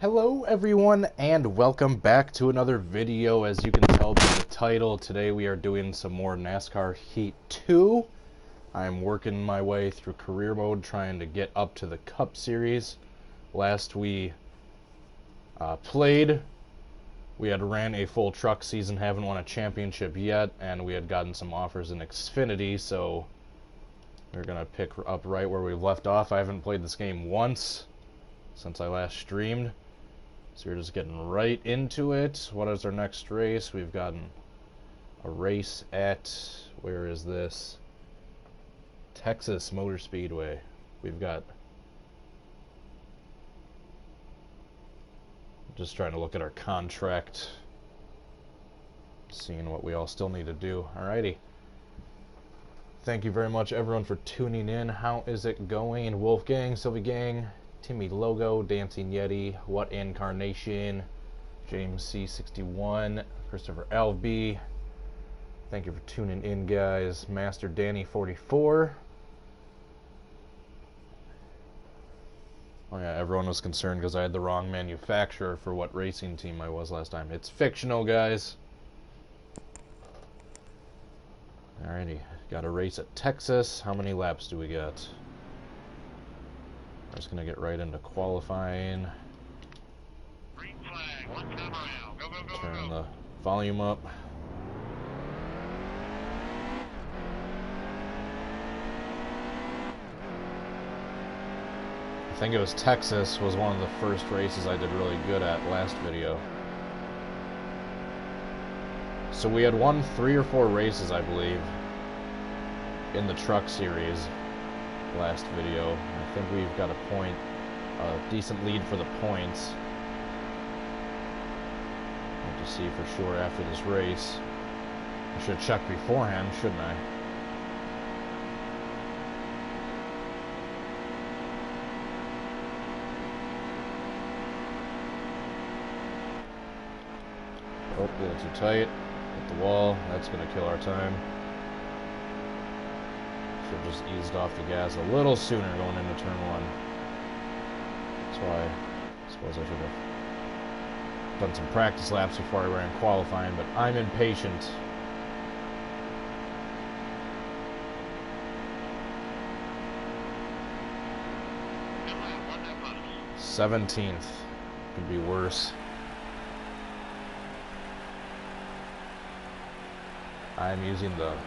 Hello everyone and welcome back to another video. As you can tell by the title, today we are doing some more NASCAR Heat 2. I'm working my way through career mode trying to get up to the Cup Series. Last we played, we had ran a full truck season, haven't won a championship yet, and we had gotten some offers in Xfinity, so we're going to pick up right where we left off. I haven't played this game once since I last streamed. So we're just getting right into it. What is our next race? We've gotten a race at, where is this? Texas Motor Speedway. We've got, just trying to look at our contract, seeing what we all still need to do. Alrighty. Thank you very much everyone for tuning in. How is it going? Wolfgang, Sylvie Gang, Timmy Logo, Dancing Yeti, What Incarnation, James C61, Christopher LB. Thank you for tuning in, guys. Master Danny 44. Oh yeah, everyone was concerned because I had the wrong manufacturer for what racing team I was last time. It's fictional, guys. Alrighty, got a race at Texas. How many laps do we got? I'm just going to get right into qualifying. Green flag, one time around. Go, go, go, Turn go. the volume up. I think it was Texas was one of the first races I did really good at last video. So we had won 3 or 4 races, I believe, in the truck series last video. I think we've got a decent lead for the points. I'll have to see for sure after this race. I should have checked beforehand, shouldn't I? Oh, a little too tight. Hit the wall. That's going to kill our time. Should have just eased off the gas a little sooner going into turn 1. That's why I suppose I should have done some practice laps before I ran qualifying, but I'm impatient. Good lap, one that was. 17th. Could be worse. I'm using the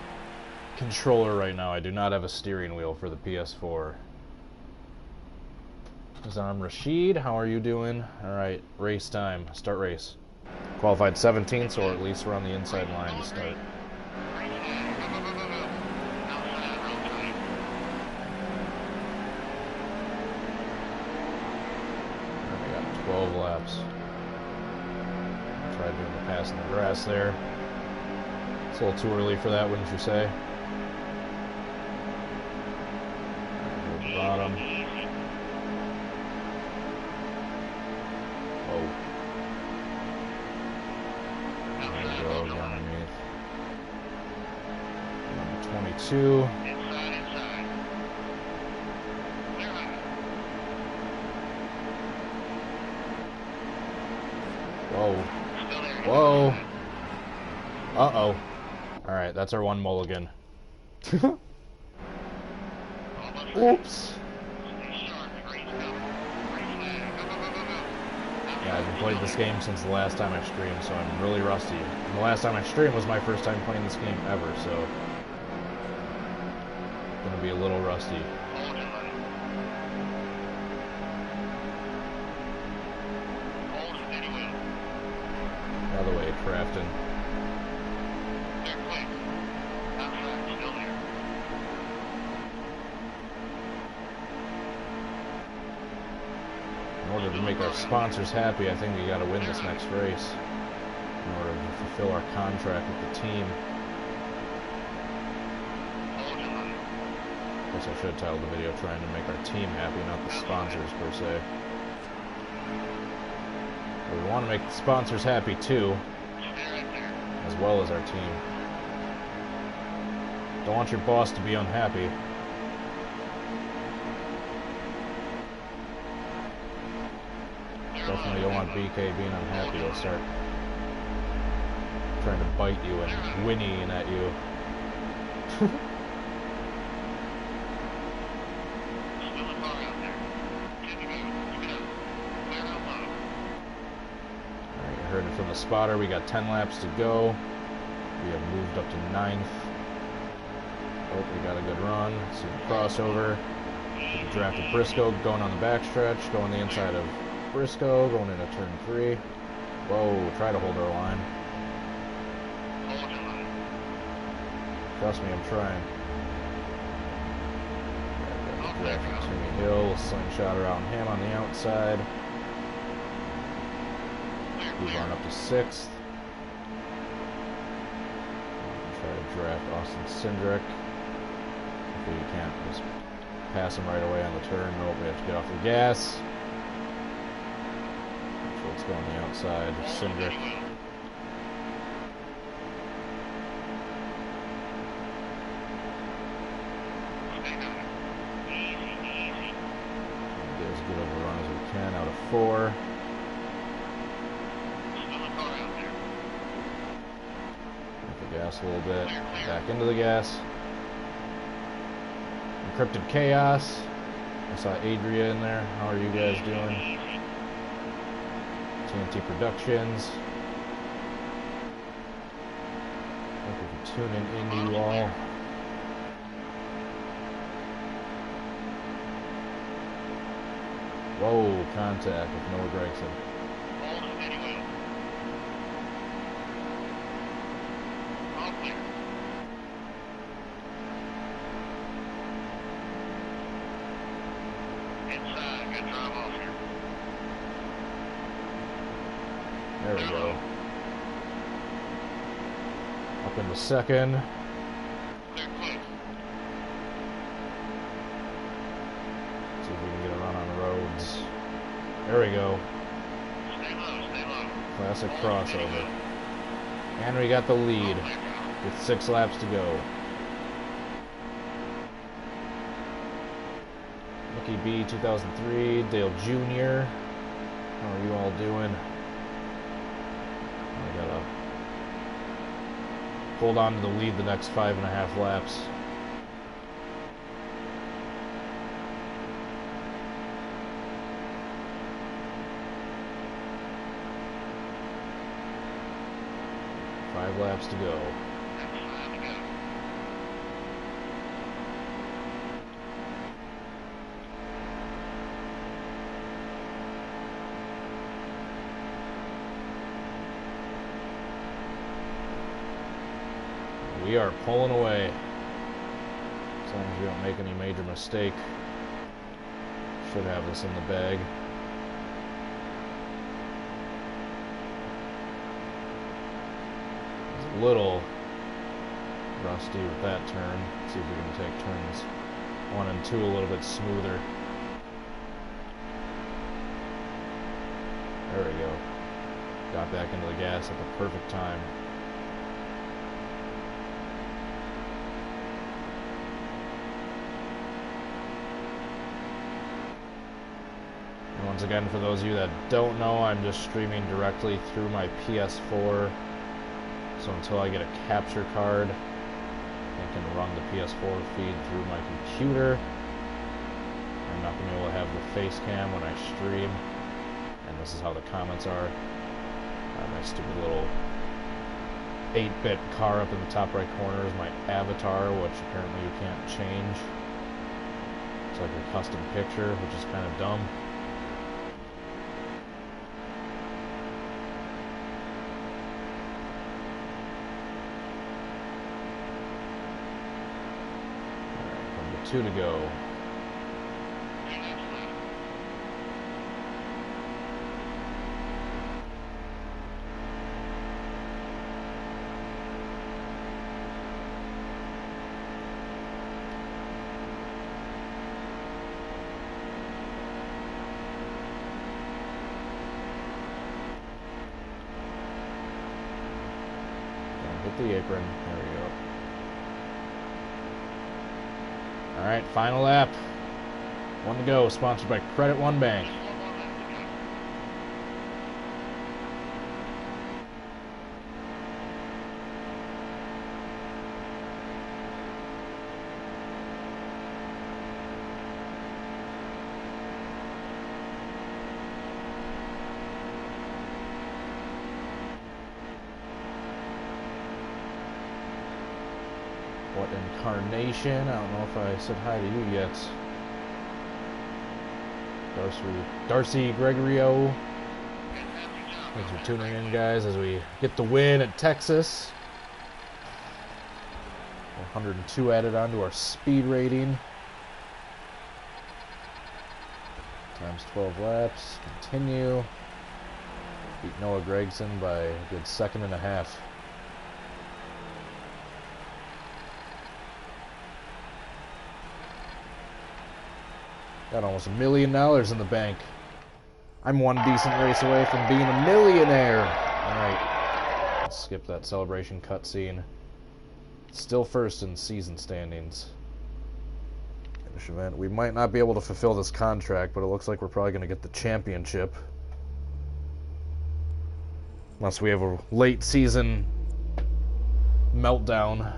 controller right now. I do not have a steering wheel for the PS4. I'm Rashid. How are you doing? Alright, race time. Start race. Qualified 17th, so at least we're on the inside line to start. Green flag, go, go, go, go, go. Outside, real tight. We got 12 laps. Tried doing the pass in the grass there. It's a little too early for that, wouldn't you say? Bottom. Oh. There we go, down underneath. Number 22. Inside, inside. Clear out. Whoa. Still there. Whoa. Uh-oh. Alright, that's our one mulligan. Almost Oops. Stay sharp, the green's coming. Green flag, go, go, go, go, go. Yeah, I haven't played this game since the last time I streamed, so I'm really rusty. And the last time I streamed was my first time playing this game ever, so I'm gonna be a little rusty. Hold it, buddy. Hold it, steady wheel. By the way, Crafton. They're quick. Outside, still there. In order to make our sponsors happy, I think we gotta win this next race in order to fulfill our contract with the team. Hold it, buddy. Of course, I should have titled the video trying to make our team happy, not the sponsors per se. But we want to make the sponsors happy too, Stay right there. as well as our team. Don't want your boss to be unhappy. Definitely don't want BK being unhappy. He'll start trying to bite you and whinnying at you. Alright, you heard it from the spotter. We got 10 laps to go. We have moved up to 9th. Oh, we got a good run. See the crossover. We drafted Briscoe going on the backstretch, going the inside of Briscoe, going into turn 3. Whoa, try to hold our line. Trust me, I'm trying. Got the draft from Timmy Hill, slingshot around him on the outside. Move on up to 6th. Try to draft Austin Cindric. Hopefully you can't just pass him right away on the turn. Nope, we have to get off the gas. So let's go on the outside. Cindric. Get as good of a run as we can out of 4. Gas a little bit, back into the gas. Encrypted Chaos. I saw Adria in there. How are you guys doing? TNT Productions. Thank you for tuning in, you all. Whoa, contact with Noah Gregson. There we go. Up into 2nd. See if we can get a run on the roads. There we go. Stay low. Classic crossover. And we got the lead with 6 laps to go. Mickey B 2003, Dale Jr. How are you all doing? I gotta hold on to the lead the next 5.5 laps. Five laps to go. We are pulling away. As long as we don't make any major mistake, should have this in the bag. It's a little rusty with that turn. See if we can take turns 1 and 2 a little bit smoother. There we go. Got back into the gas at the perfect time. Once again, for those of you that don't know, I'm just streaming directly through my PS4. So until I get a capture card and can run the PS4 feed through my computer, I'm not going to be able to have the face cam when I stream. And this is how the comments are. My stupid little 8-bit car up in the top right corner is my avatar, which apparently you can't change. It's like a custom picture, which is kind of dumb. Alright, 2 to go. Hit the apron. There we go. Alright, final lap. 1 to go. Sponsored by Credit One Bank. What incarnation? I don't know if I said hi to you yet. Darcy Gregorio. Thanks for tuning in, guys, as we get the win at Texas. 102 added onto our speed rating. Times 12 laps. Continue. Beat Noah Gragson by a good second and a half. Got almost $1 million in the bank. I'm one decent race away from being a millionaire. Alright. Let's skip that celebration cutscene. Still first in season standings. Finish event. We might not be able to fulfill this contract, but it looks like we're probably going to get the championship. Unless we have a late season meltdown.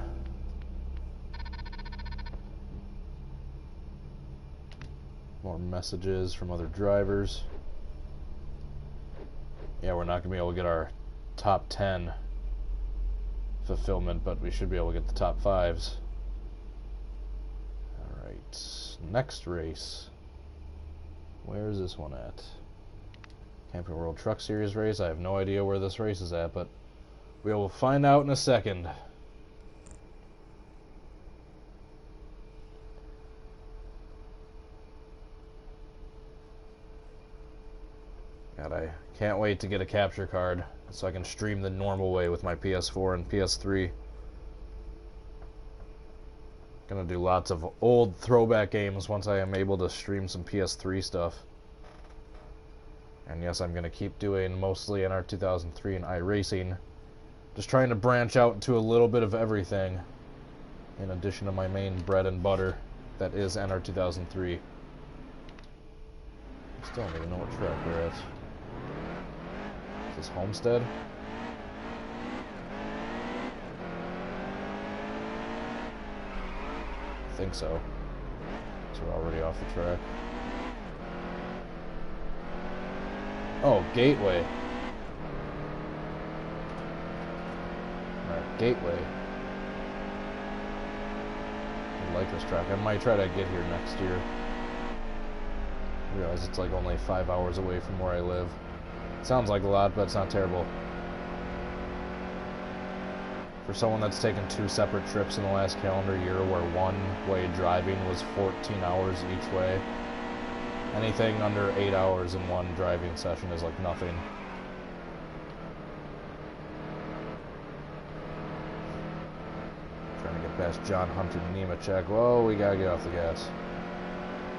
More messages from other drivers. Yeah, we're not going to be able to get our top 10 fulfillment, but we should be able to get the top 5s. Alright, next race. Where is this one at? Camping World Truck Series race. I have no idea where this race is at, but we will find out in a second. God, I can't wait to get a capture card so I can stream the normal way with my PS4 and PS3. Gonna do lots of old throwback games once I am able to stream some PS3 stuff. And yes, I'm gonna keep doing mostly NR2003 and iRacing. Just trying to branch out into a little bit of everything, in addition to my main bread and butter, that is NR2003. I still don't even know what track we're at. Is this Homestead? I think so. So we're already off the track. Oh, Gateway. Alright, Gateway. I like this track. I might try to get here next year. I realize it's like only 5 hours away from where I live. Sounds like a lot, but it's not terrible. For someone that's taken 2 separate trips in the last calendar year where one-way driving was 14 hours each way, anything under 8 hours in one driving session is like nothing. Trying to get past John Hunter Nemechek. Whoa, we gotta get off the gas.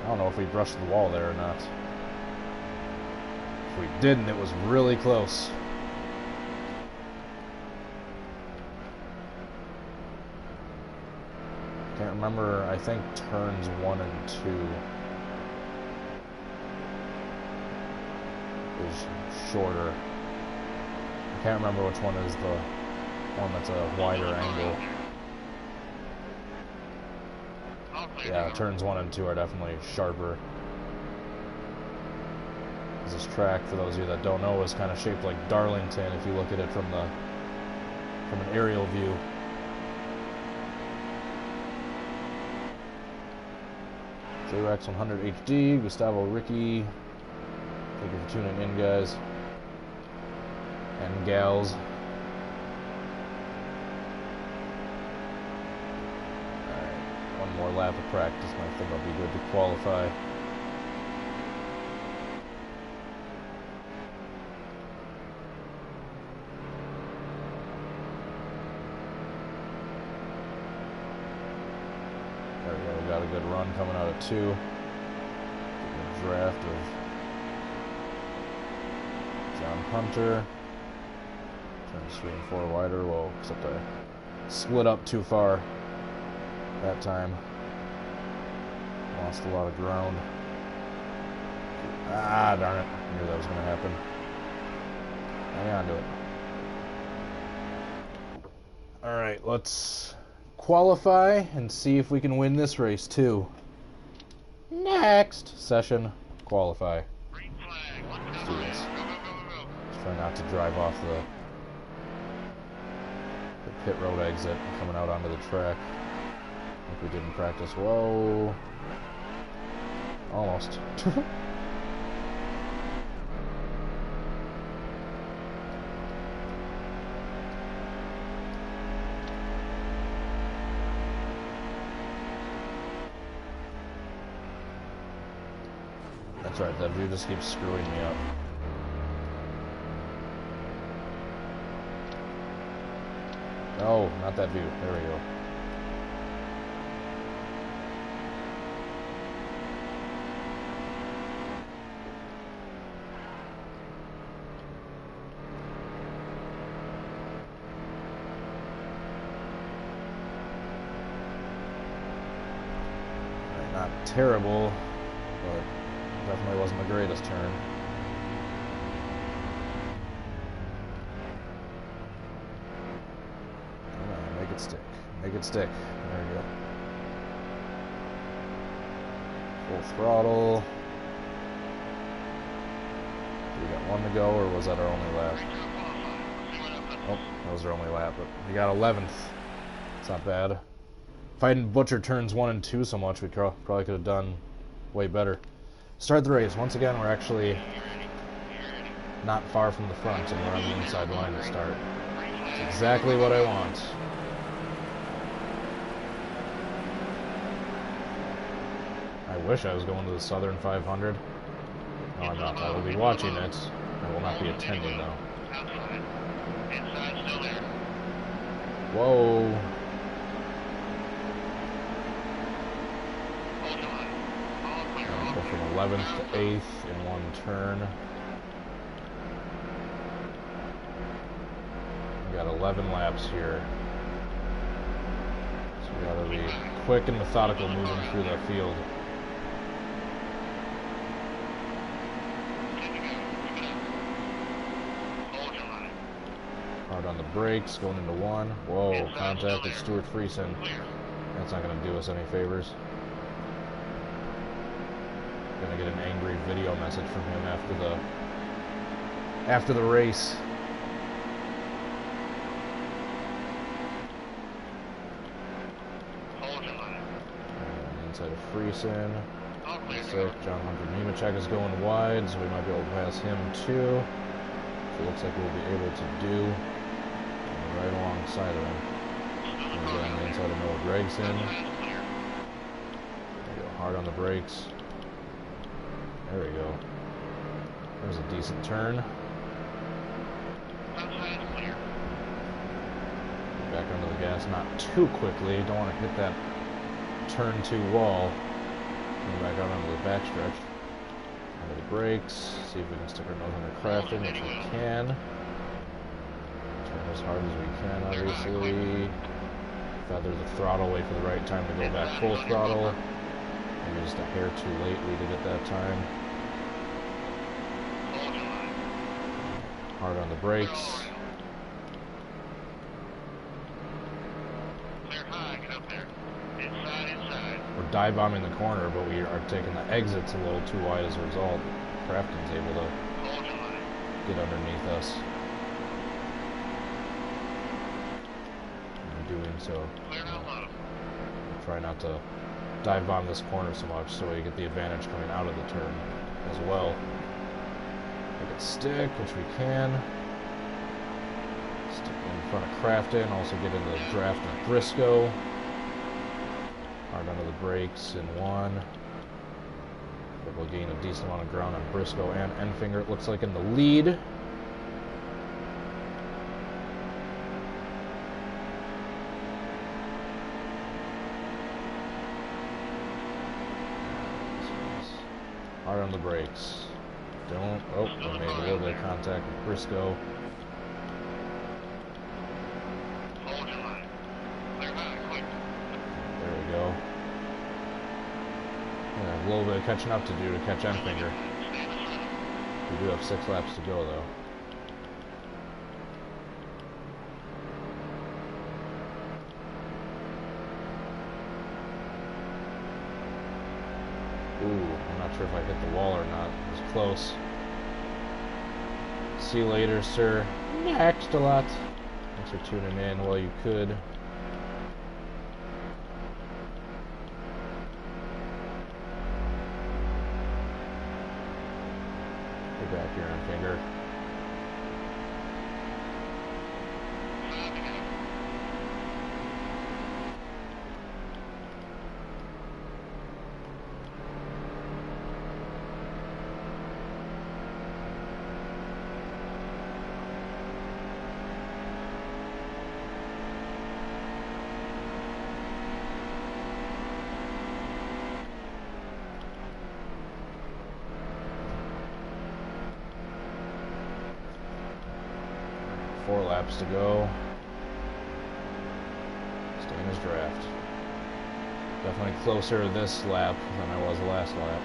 I don't know if we brushed the wall there or not. If we didn't, it was really close. Can't remember, I think turns 1 and 2 is shorter. I can't remember which one is the one that's a wider angle. Yeah, turns 1 and 2 are definitely sharper. This track, for those of you that don't know, is kind of shaped like Darlington if you look at it from an aerial view. JREX 100 HD, Gustavo Ricky. Thank you for tuning in, guys and gals. Alright, one more lap of practice, and I think I'll be good to qualify. We got a good run coming out of 2. Getting a draft of John Hunter. Turns 3 and 4 wider. Whoa, except I split up too far that time. Lost a lot of ground. Ah, darn it. I knew that was going to happen. Hang on to it. Alright, let's qualify and see if we can win this race too. Next session, qualify. Let's do this. Just try not to drive off the pit road exit coming out onto the track. Like we did in practice. Whoa. Almost. That's right, that view just keeps screwing me up. No, not that view. There we go. Not terrible, but definitely wasn't the greatest turn. Come on, make it stick. Make it stick. There we go. Full throttle. We got one to go, or was that our only lap? Oh, that was our only lap, but we got 11th. It's not bad. If I hadn't butchered turns 1 and 2 so much, we probably could have done way better. Start the race. Once again, we're actually not far from the front, and we're on the inside line to start. It's exactly what I want. I wish I was going to the Southern 500. No, I'm not. I will be watching it. I will not be attending, though. Whoa. Go from 11th to 8th in one turn. We got 11 laps here. So we gotta be quick and methodical moving through that field. Hard on the brakes, going into one. Whoa, contact with Stuart Friesen. That's not gonna do us any favors. Gonna get an angry video message from him after the race. Inside of Friesen. Sick. John Hunter Nemechek is going wide, so we might be able to pass him too. So it looks like we'll be able to do right alongside of him. And we go on the inside of Noah Gregson. There we go. Hard on the brakes. There we go. There's a decent turn. Back under the gas, not too quickly. Don't want to hit that turn 2 wall. Come back out onto the backstretch. Under the brakes. See if we can stick our nose under crafting, which we can. Turn as hard as we can, obviously. Feather the throttle, wait for the right time to go back full throttle. Maybe just a hair too late, we did it that time. Hard on the brakes. We're dive bombing the corner, but we are taking the exits a little too wide as a result. Crafton's able to get underneath us. And doing so, try not to dive bomb this corner so much, so we get the advantage coming out of the turn as well. Make it stick, which we can. Stick in front of Crafton, also get into the draft of Briscoe. Hard under the brakes in one. But we'll gain a decent amount of ground on Briscoe and Enfinger, it looks like, in the lead. Hard on the brakes. Don't. Oh, we made a little bit of contact with Briscoe. There we go. Yeah, a little bit of catching up to do to catch Enfinger. We do have 6 laps to go, though. Ooh, I'm not sure if I hit the wall or not. It was close. See you later, sir. Next a lot. Thanks for tuning in while you could. Get back here on finger. Four laps to go. Stay in his draft. Definitely closer this lap than I was the last lap.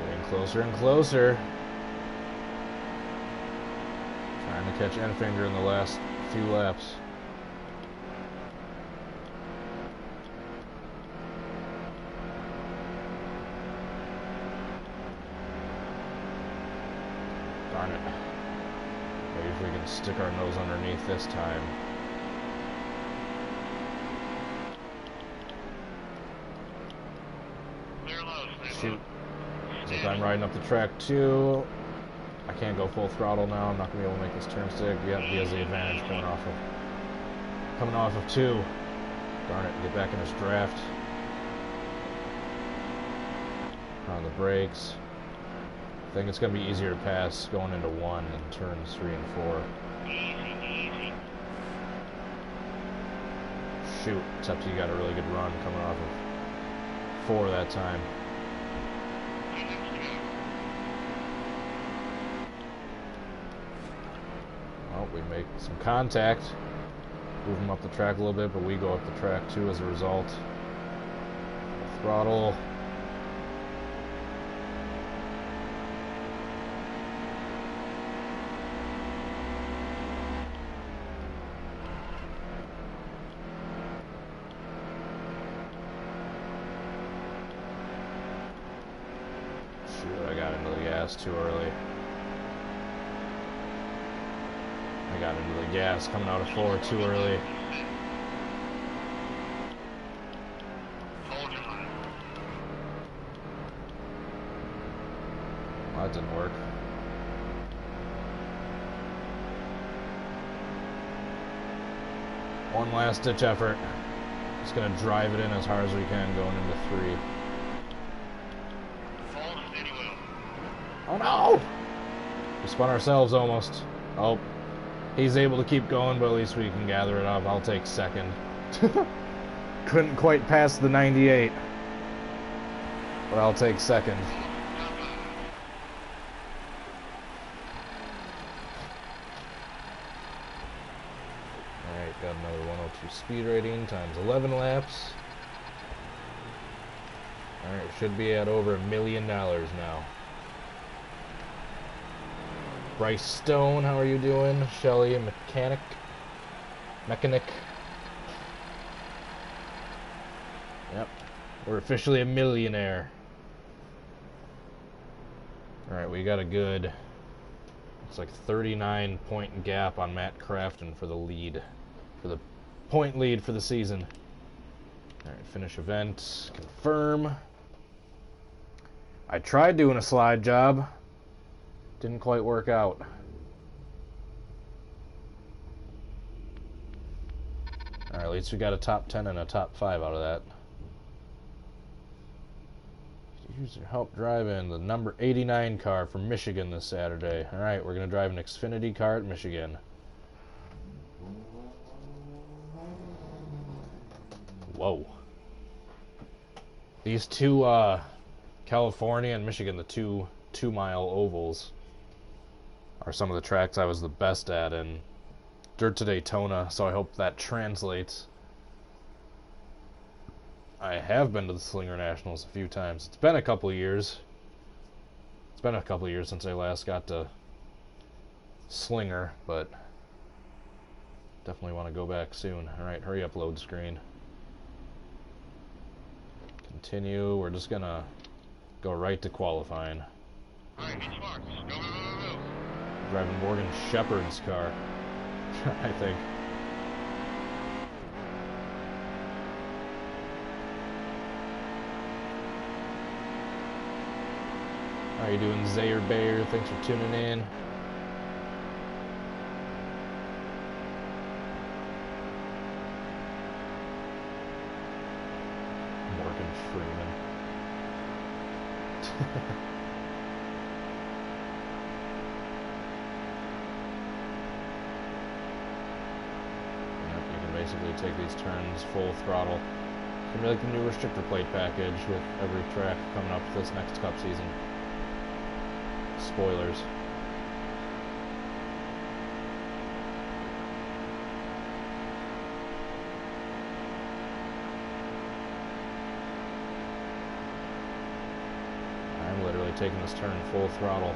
Getting closer and closer. Trying to catch Enfinger in the last few laps. Darn it. Maybe if we can stick our nose underneath this time. Shoot. Looks like I'm riding up the track too. I can't go full throttle now. I'm not going to be able to make this turn stick. Yeah, he has the advantage coming off of two. Darn it, get back in his draft. On the brakes. I think it's going to be easier to pass going into one than turns 3 and 4. Easy. Shoot, except you got a really good run coming off of 4 that time. Well, we make some contact. Move him up the track a little bit, but we go up the track too as a result. Throttle. Shoot, I got into the gas too early. I got into the gas coming out of 4 too early. Well, that didn't work. One last ditch effort. Just gonna drive it in as hard as we can going into 3. Oh no! We spun ourselves almost. Oh. He's able to keep going, but at least we can gather it up. I'll take second. Couldn't quite pass the 98. But I'll take second. Alright, got another 102 speed rating times 11 laps. Alright, should be at over $1 million now. Bryce Stone, how are you doing? Shelly, mechanic. Yep, we're officially a millionaire. Alright, we got a good, it's like 39-point gap on Matt Crafton for the lead. For the point lead for the season. Alright, finish event. Confirm. I tried doing a slide job. Didn't quite work out. Alright, at least we got a top 10 and a top 5 out of that. Use your help driving the number 89 car from Michigan this Saturday. Alright, we're going to drive an Xfinity car at Michigan. Whoa. These two, California and Michigan, the two 2-mile ovals, are some of the tracks I was the best at in Dirt to Daytona, so I hope that translates. I have been to the Slinger Nationals a few times. It's been a couple of years. It's been a couple of years since I last got to Slinger, but definitely want to go back soon. Alright, hurry up, load screen. Continue. We're just gonna go right to qualifying. Alright, be smart. Go. Driving Morgan Shepherd's car, I think. How you doing, Zayer Bayer? Thanks for tuning in. Morgan Freeman. Yep, you can basically take these turns full throttle. It's gonna be like the new restrictor plate package with every track coming up this next Cup season. Spoilers. I'm literally taking this turn full throttle.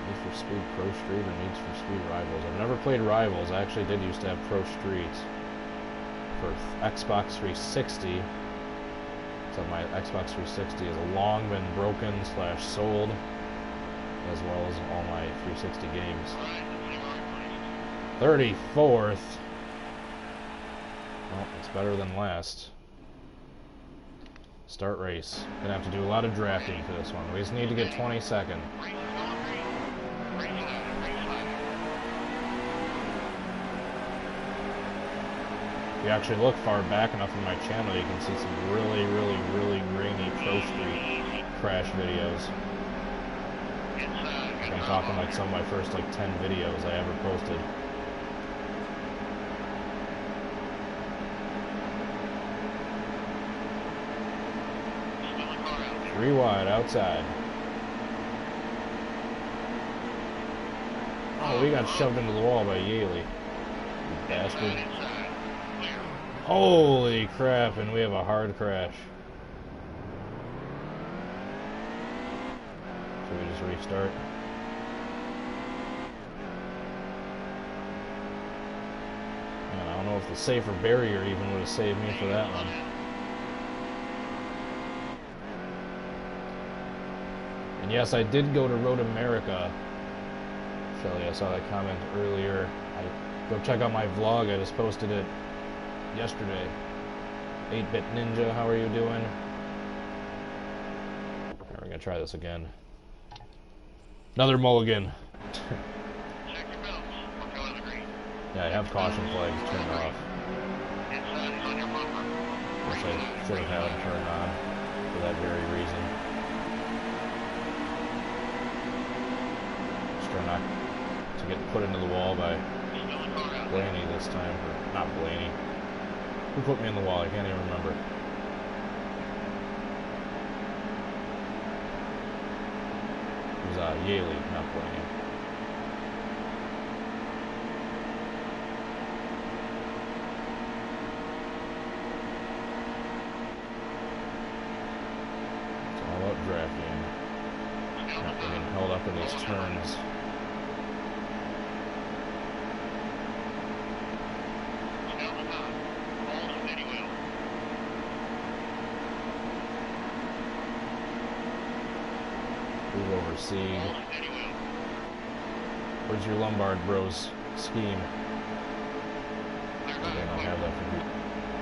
Need for Speed Pro Street or Needs for Speed Rivals? I've never played Rivals. I actually did used to have Pro Street for Xbox 360. So my Xbox 360 has long been broken / sold, as well as all my 360 games. 34th. Well, it's better than last. Start race. Gonna have to do a lot of drafting for this one. We just need to get 22nd. If you actually look far back enough in my channel, you can see some really grainy Pro Street crash videos. I'm talking like some of my first like 10 videos I ever posted. Three wide outside. Oh, we got shoved into the wall by Yaley. You bastard. Holy crap, and we have a hard crash. Should we just restart? Man, I don't know if the safer barrier even would have saved me for that one. And yes, I did go to Road America. Shelly, I saw that comment earlier. Go check out my vlog. I just posted it yesterday. 8-Bit Ninja, how are you doing? Alright, we're gonna try this again. Another mulligan. Yeah, I have caution flags turned off. Guess I should have had them turned on for that very reason. Just trying not to get put into the wall by Blaney this time. Or not Blaney. Who put me in the wall? I can't even remember. It was Yaley, not Blaney. It's all about drafting. Not getting held up in these turns. Overseeing. Where's your Lombard Bros scheme? Are they gonna have that for Heat?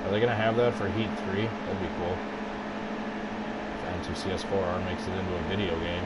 Are they gonna have that for Heat 3? That'd be cool. If N2CS4R makes it into a video game.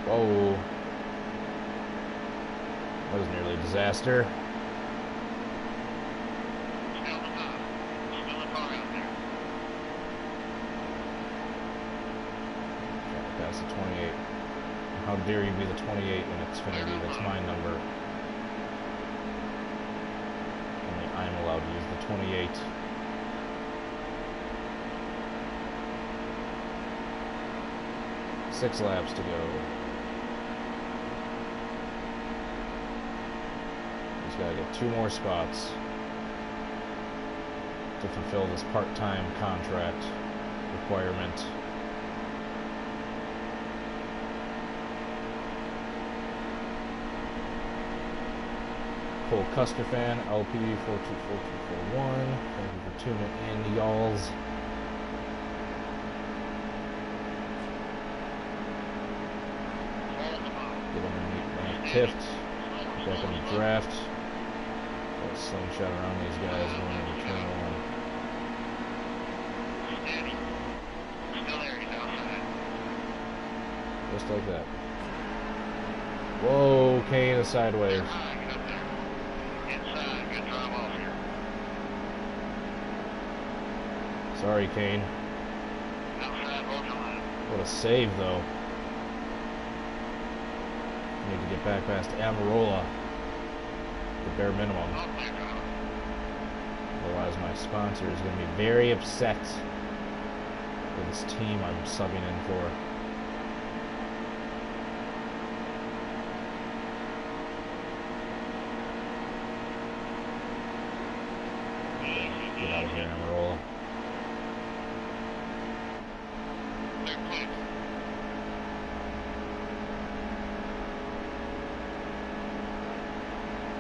Whoa. That was nearly a disaster. Past the 28. How dare you be the 28 in Xfinity? That's my number. Only I'm allowed to use the 28. Six laps to go. He's got to get 2 more spots to fulfill this part-time contract requirement. Cole Custer fan, LP424241. Thank you for tuning in, y'alls. Get underneath Matt Tift. Back on the draft. Got a slingshot around these guys going into turn 1. Just like that. Whoa, Kane is sideways. Sorry, Kane. What a save, though. Need to get back past Amarola. The bare minimum. Otherwise, my sponsor is going to be very upset with this team I'm subbing in for. Get out of here, Amarola.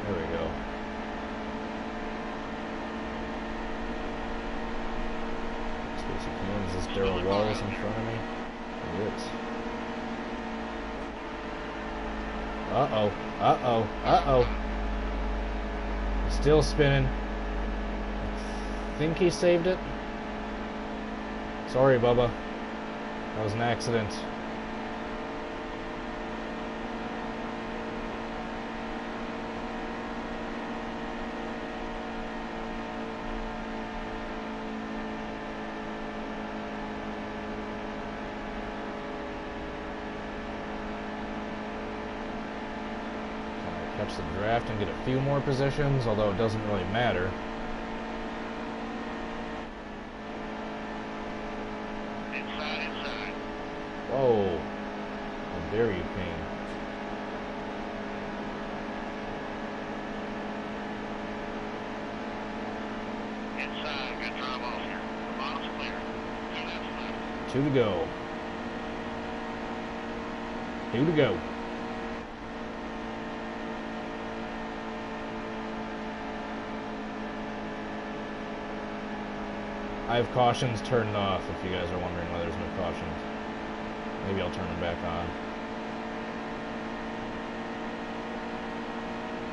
There we go. Stacy Kansas, is Darrell Wallace in front of me? It is. Uh-oh. Uh-oh. Uh-oh. Still spinning. I think he saved it. Sorry, Bubba. That was an accident. Catch the draft and get a few more positions, although it doesn't really matter. Inside. Whoa. How dare you, Kane? Inside, good drive off here. The bottom's clear. 2 laps left. 2 to go. 2 to go. I have cautions turned off, if you guys are wondering why there's no cautions. Maybe I'll turn them back on.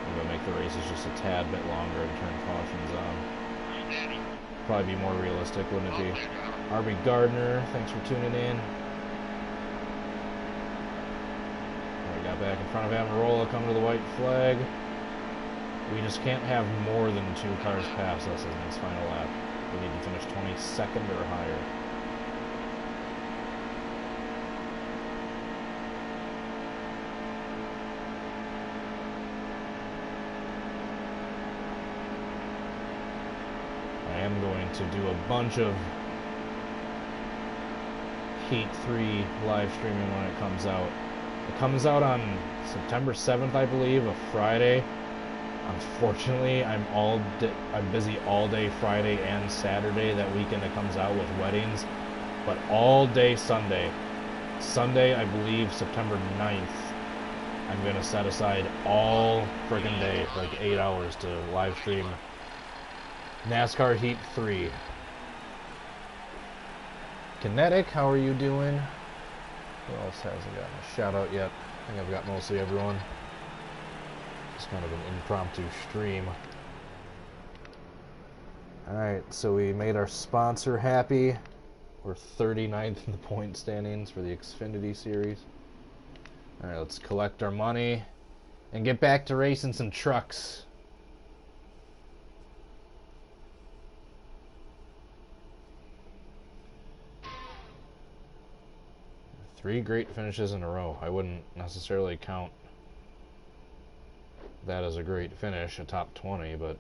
Maybe I'll make the races just a tad bit longer and turn cautions on. Steady. Probably be more realistic, wouldn't it be? RB Gardner, thanks for tuning in. We got back in front of Amarola, coming to the white flag. We just can't have more than 2 cars pass us in this final lap. We need to finish 22nd or higher. I am going to do a bunch of Heat 3 live streaming when it comes out. It comes out on September 7th, I believe, a Friday. Unfortunately, I'm busy all day Friday and Saturday. That weekend it comes out with weddings. But all day Sunday. Sunday, I believe, September 9th, I'm going to set aside all friggin' day, like 8 hours, to live stream NASCAR Heat 3. Kinetic, how are you doing? Who else hasn't gotten a shout out yet? I think I've got mostly everyone. Just kind of an impromptu stream. Alright, so we made our sponsor happy. We're 39th in the point standings for the Xfinity series. Alright, let's collect our money and get back to racing some trucks. 3 great finishes in a row. I wouldn't necessarily count that as a great finish, a top 20, but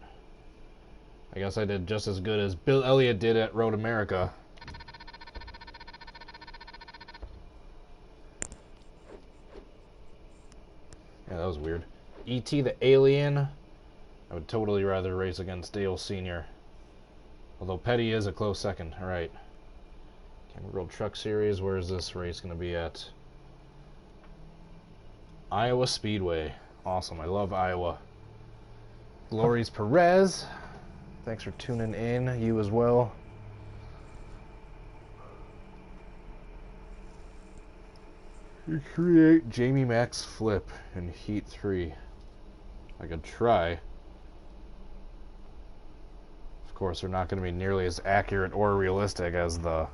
I guess I did just as good as Bill Elliott did at Road America. Yeah, that was weird. E.T. the Alien. I would totally rather race against Dale Sr. Although Petty is a close second. Alright. World Truck Series. Where is this race going to be at? Iowa Speedway. Awesome. I love Iowa. Glories Perez. Thanks for tuning in. You as well. Create Jamie Mack's flip in Heat 3. I could try. Of course, they're not going to be nearly as accurate or realistic as the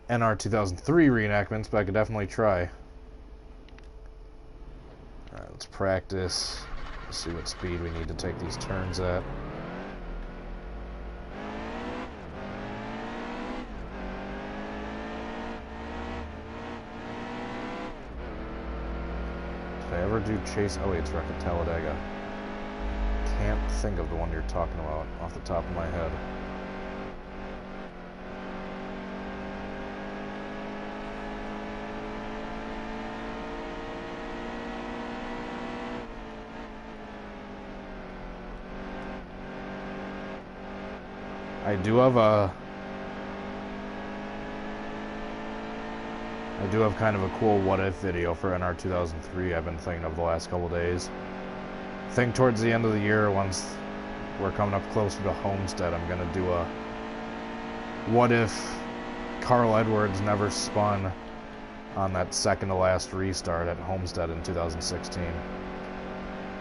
NR 2003 reenactments, but I could definitely try. Alright, let's practice. Let's see what speed we need to take these turns at. Did I ever do Chase Elliott's wreck at Talladega? Can't think of the one you're talking about off the top of my head. I do have kind of a cool what if video for NR 2003 I've been thinking of the last couple days. I think towards the end of the year, once we're coming up closer to Homestead, I'm going to do a what if Carl Edwards never spun on that second to last restart at Homestead in 2016.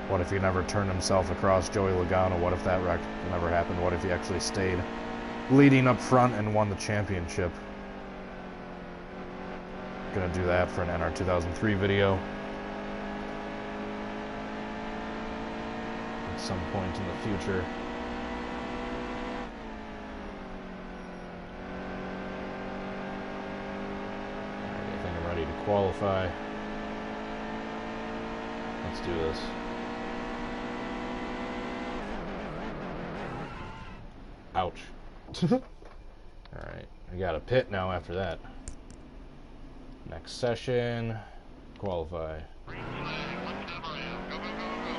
What if he never turned himself across Joey Logano? What if that wreck never happened? What if he actually stayed leading up front and won the championship? Gonna do that for an NR 2003 video at some point in the future. Alright, I think I'm ready to qualify. Let's do this. Ouch. Alright, I got a pit now after that. Next session, qualify. Green flag, one time around. Go, go, go, go.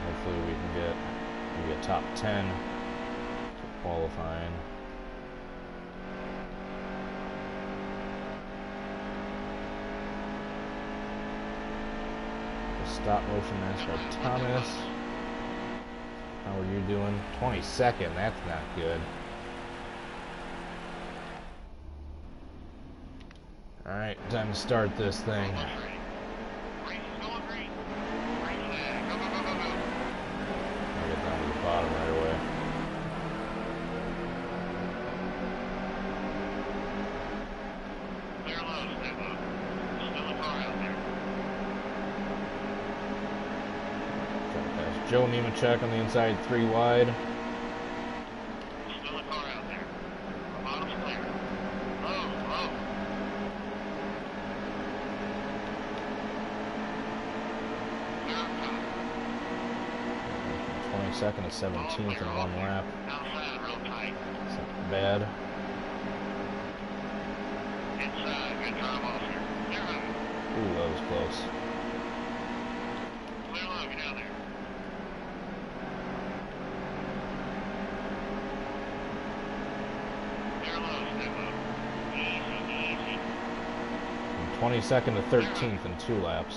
Hopefully we can get maybe a top 10 to qualifying. Stop motion NASCAR Thomas. How are you doing? 22nd, that's not good. Alright, time to start this thing. Green is going green. Green flag. Go, go, go, go, go. I'll get down to the bottom right away. Clear low, stay low. Still a car out there. Trying to pass Joe Nemechek on the inside, 3 wide. Still a car out there. The bottom's clear. Low, low. Clear up top. 22nd to 17th in one lap. Outside, real tight. It's not bad. Inside, good drive off here. Clear up. Ooh, that was close. Clear low, get out there. Clear low, stay low. Easy, easy. From 22nd to 13th in 2 laps.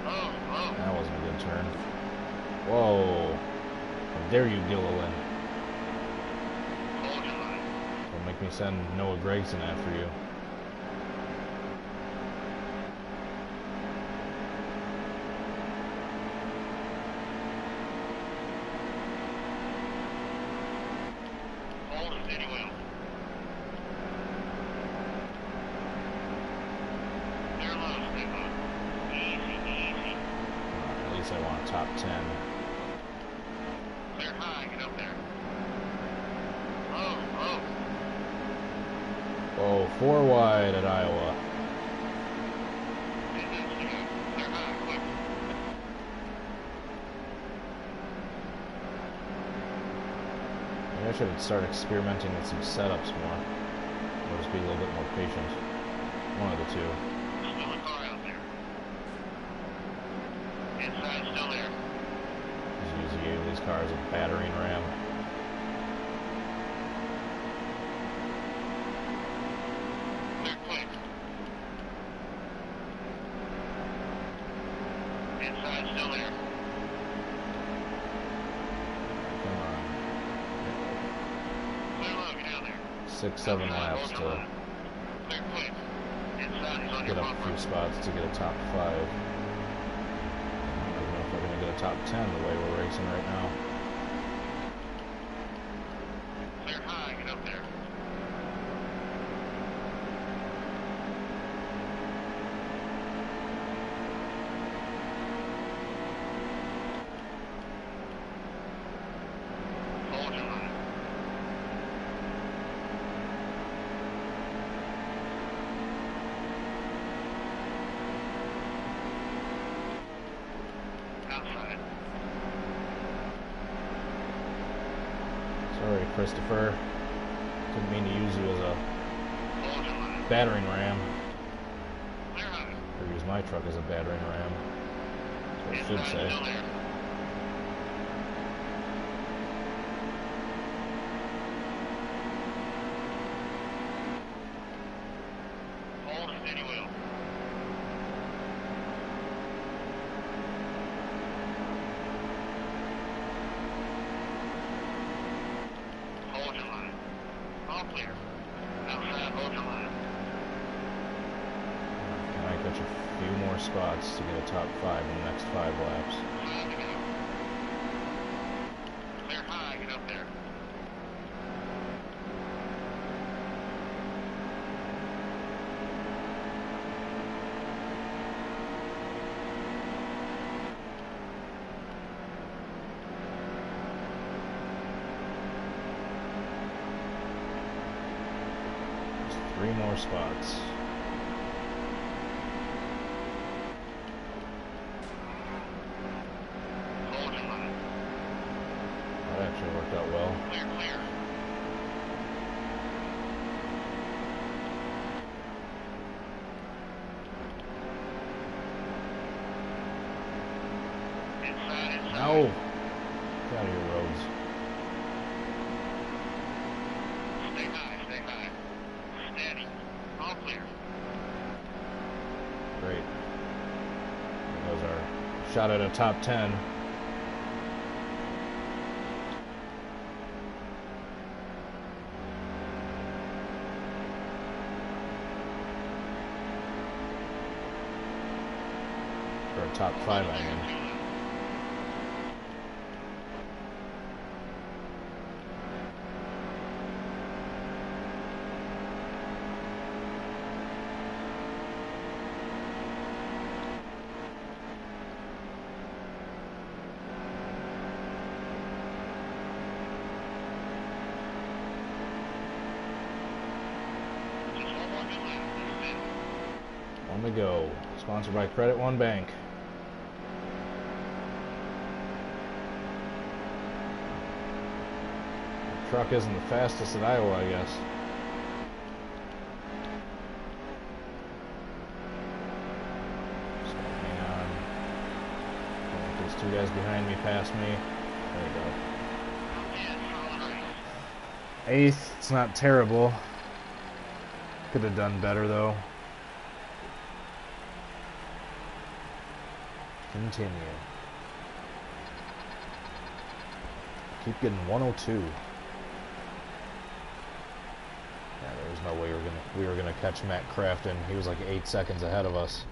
Low, low. That wasn't a good turn. Whoa. How dare you, Gilliland. Hold your line. make me send Noah Gregson after you. Hold and steady wheel. Clear low, stay low. Easy, easy. At least I want a top 10. Clear high, get up there. Low, low. Oh, 4 wide at Iowa. And then stay up. Clear high, quick. Maybe I should start experimenting with some setups more. Or just be a little bit more patient. One of the two. Still a car out there. Inside still there. Just using these cars a battering ram. Clear quick. Inside still there. Come on. Clear low, get down there. 6-7 laps to Clear quick. Inside is on get your up a few bumper. spots to get a top 5. I don't know if we're going to get a top 10 the way we're racing right now. Clear high, get up there. Hold your line. Outside. Sorry, Christopher. Didn't mean to use you as a Hold your line. battering ram. Clear high. Or use my truck as a battering ram. That's what I should Inside say. still there. Hold and steady wheel. Hold your line. All clear. Outside, hold your line. Can I catch a few more spots to get a top 5 in the next 5 laps? 5 to go. Clear high, get up there. Just 3 more spots. Hold your line. That actually worked out well. Clear, clear. Inside, inside. No! Get out of your roads. Stay high, stay high. Steady. All clear. Great. That was our shot at a top 10. For a top 5, I mean. Just one more good lap. That's it. On the go. Sponsored by Credit One Bank. The truck isn't the fastest at Iowa, I guess. Just gotta hang on. Don't let these 2 guys behind me pass me. There we go. Yeah, solid race. 8th, it's not terrible. Could have done better though. Continue. Keep getting 102. There's no way we were gonna catch Matt Crafton. He was like 8 seconds ahead of us.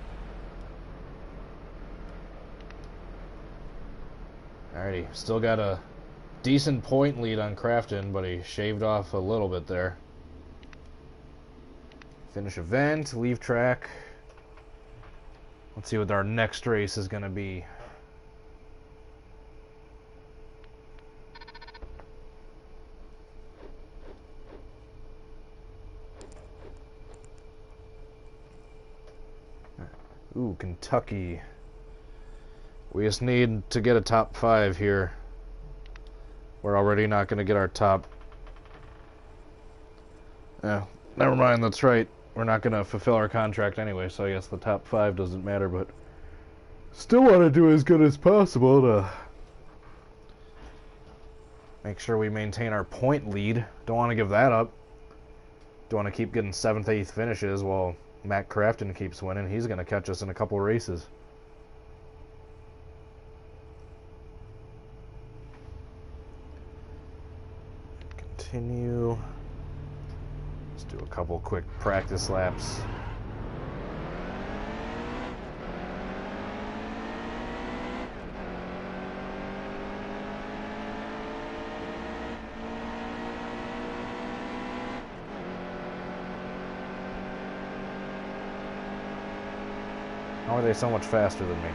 Alrighty, still got a decent point lead on Crafton, but he shaved off a little bit there. Finish event, leave track. Let's see what our next race is gonna be. Ooh, Kentucky. We just need to get a top 5 here. We're already not going to get our top... never mind, that's right. We're not going to fulfill our contract anyway, so I guess the top 5 doesn't matter, but... Still want to do as good as possible to... make sure we maintain our point lead. Don't want to give that up. Don't want to keep getting 7th, 8th finishes while Matt Crafton keeps winning. He's going to catch us in a couple races. Continue. Let's do a couple quick practice laps. How are they so much faster than me?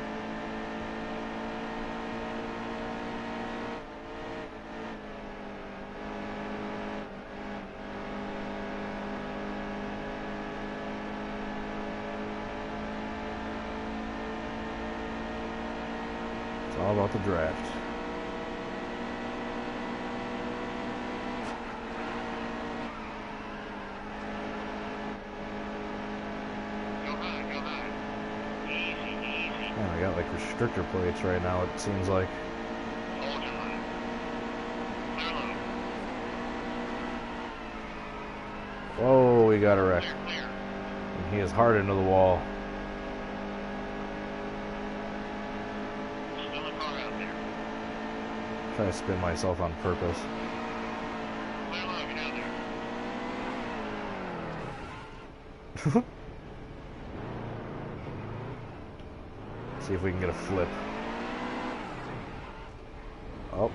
It's all about the draft. Man, I got like restrictor plates right now, it seems like. Whoa, we got a wreck. And he is hard into the wall. Try to spin myself on purpose. See if we can get a flip. Up.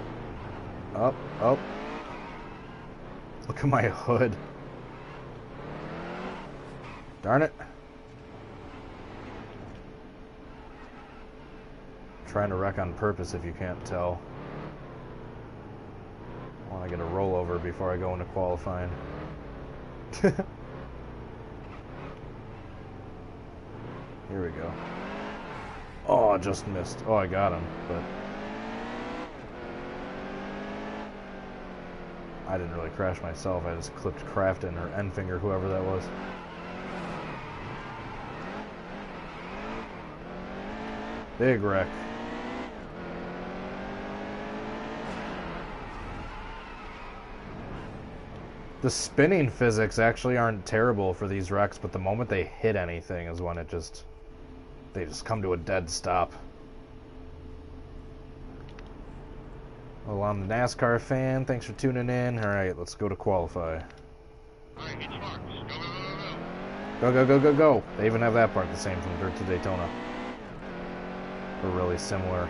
Up. Up. Look at my hood. Darn it. I'm trying to wreck on purpose if you can't tell. I want to get a rollover before I go into qualifying. Here we go. Oh, I just missed. Oh, I got him, but I didn't really crash myself. I just clipped Crafton or Enfinger, whoever that was. Big wreck. The spinning physics actually aren't terrible for these wrecks, but the moment they hit anything is when they just come to a dead stop. Well, I'm the NASCAR fan. Thanks for tuning in. All right, let's go to qualify. All right, get sparks. Go, go, go, go, go. Go, go, go, go, go. They even have that part the same from Dirt to Daytona. They're really similar.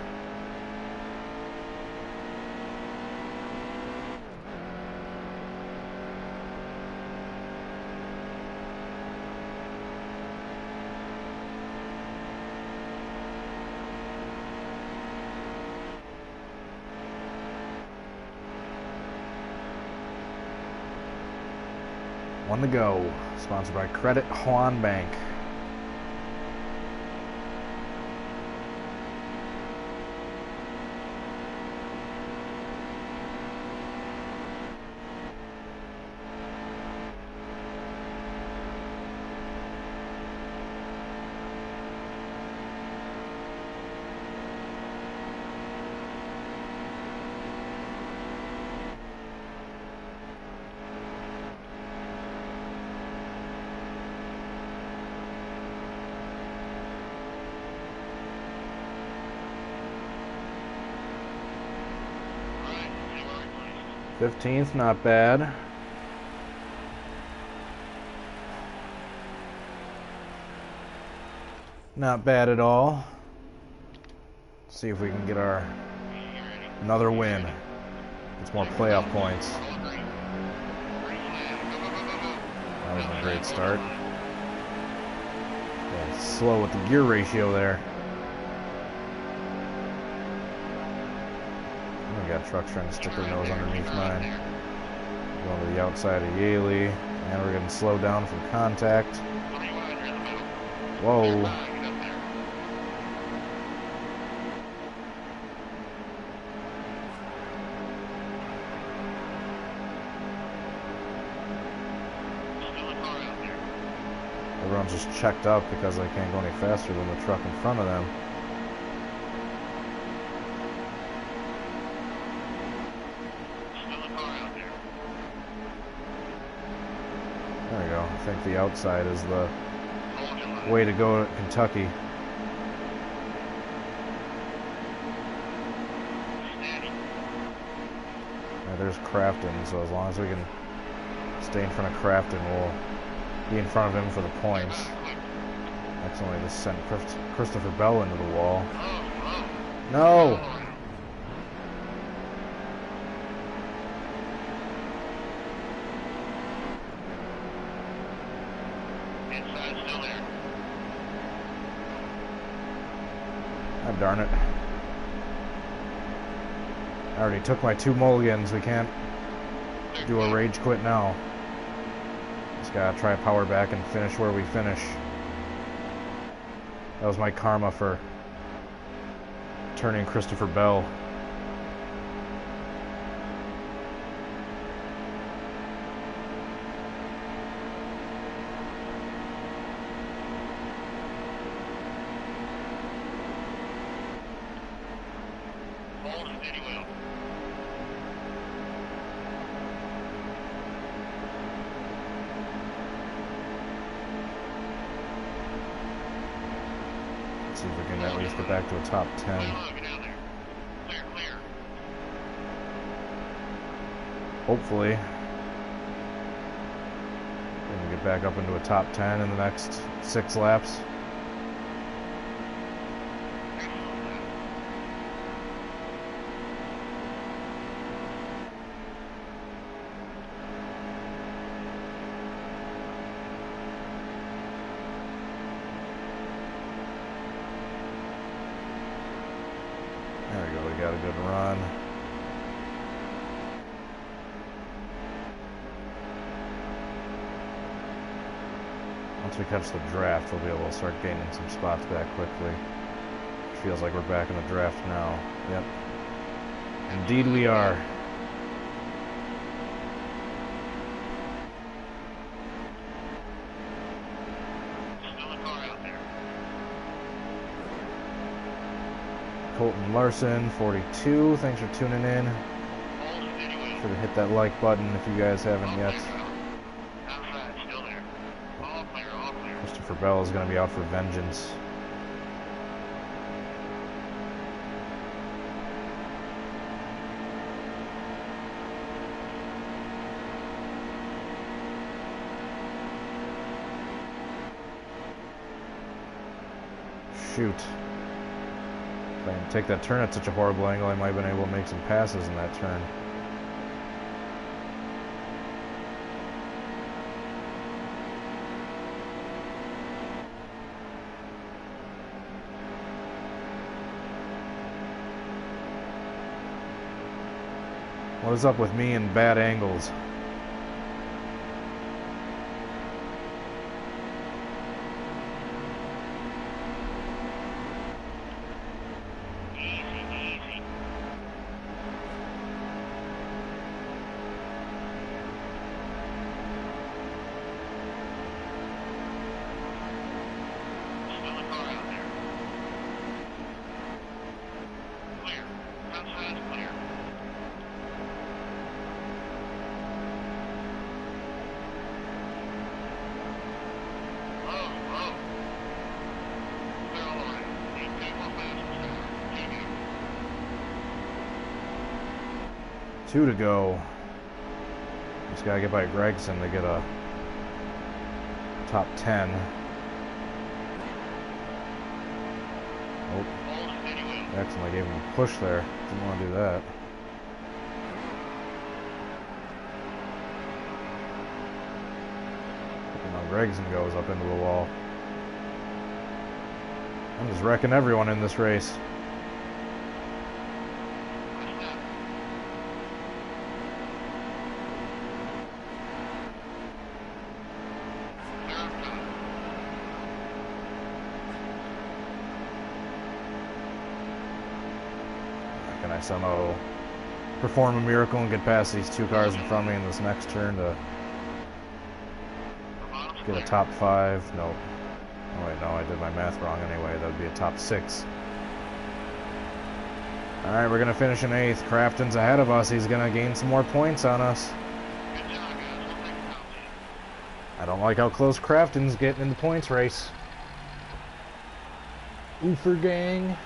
One to go. Sponsored by Credit Juan Bank. All right, they were replaced. 15th, not bad. Not bad at all. See if we can get our another win. It's more playoff points. That was a great start. Yeah, slow with the gear ratio there. We got trucks trying to stick their nose underneath mine. Going to the outside of Yaley, and we're getting slowed down from contact. Whoa. Everyone's just checked up because they can't go any faster than the truck in front of them. There we go. I think the outside is the way to go at Kentucky. Yeah, there's Crafton, so as long as we can stay in front of Crafton, we'll be in front of him for the points. Accidentally just sent Christopher Bell into the wall. No! Ah, darn it. I already took my 2 mulligans. We can't do a rage quit now. Just gotta try power back and finish where we finish. That was my karma for turning Christopher Bell. See if we can at least get back to a top 10. Hopefully. We can get back up into a top 10 in the next 6 laps. There we go, we got a good run. Once we catch the draft, we'll be able to start gaining some spots back quickly. Feels like we're back in the draft now. Yep. Indeed we are. Colton Larson, 42. Thanks for tuning in. Sure to hit that like button if you guys haven't yet. Christopher Bell is going to be out for vengeance. Shoot. If I can take that turn at such a horrible angle, I might have been able to make some passes in that turn. What is up with me and bad angles? Two to go. Just gotta get by Gregson to get a top 10. Accidentally gave him a push there. Didn't want to do that. Now Gregson goes up into the wall. I'm just wrecking everyone in this race. Can I somehow perform a miracle and get past these two cars in front of me in this next turn to get a top 5? Nope. Oh wait, no, I did my math wrong anyway. That would be a top 6. Alright, we're going to finish in 8th. Crafton's ahead of us. He's going to gain some more points on us. I don't like how close Crafton's getting in the points race. Oofer gang.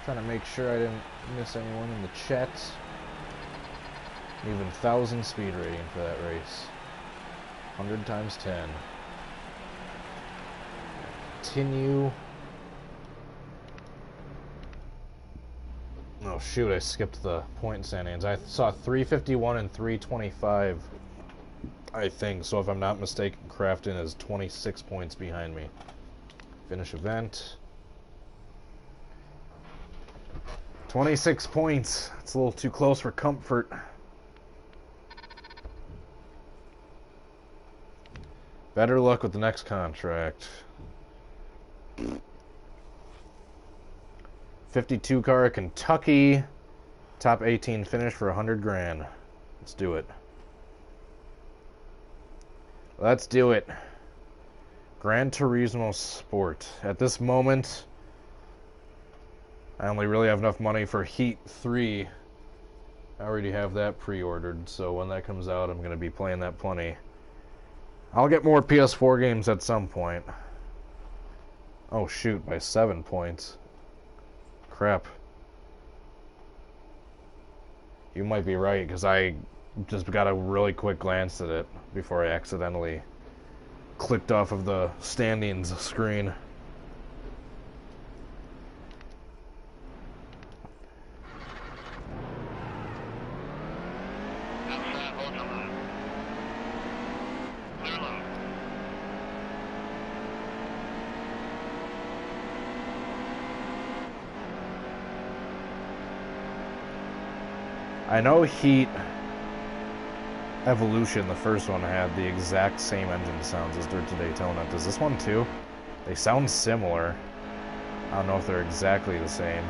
Trying to make sure I didn't miss anyone in the chat. Even 1,000 speed rating for that race. 100 times 10. Continue. Oh shoot, I skipped the point standings. I saw 351 and 325, I think. So if I'm not mistaken, Crafton is 26 points behind me. Finish event. 26 points. It's a little too close for comfort. Better luck with the next contract. 52 car Kentucky. Top 18 finish for 100 grand. Let's do it. Let's do it. Gran Turismo Sport. At this moment, I only really have enough money for Heat 3. I already have that pre-ordered, so when that comes out, I'm going to be playing that plenty. I'll get more PS4 games at some point. Oh shoot, by 7 points. Crap. You might be right, because I just got a really quick glance at it before I accidentally clicked off of the standings screen. I know Heat Evolution, the first one, had the exact same engine sounds as Dirt to Daytona. Does this one too? They sound similar. I don't know if they're exactly the same.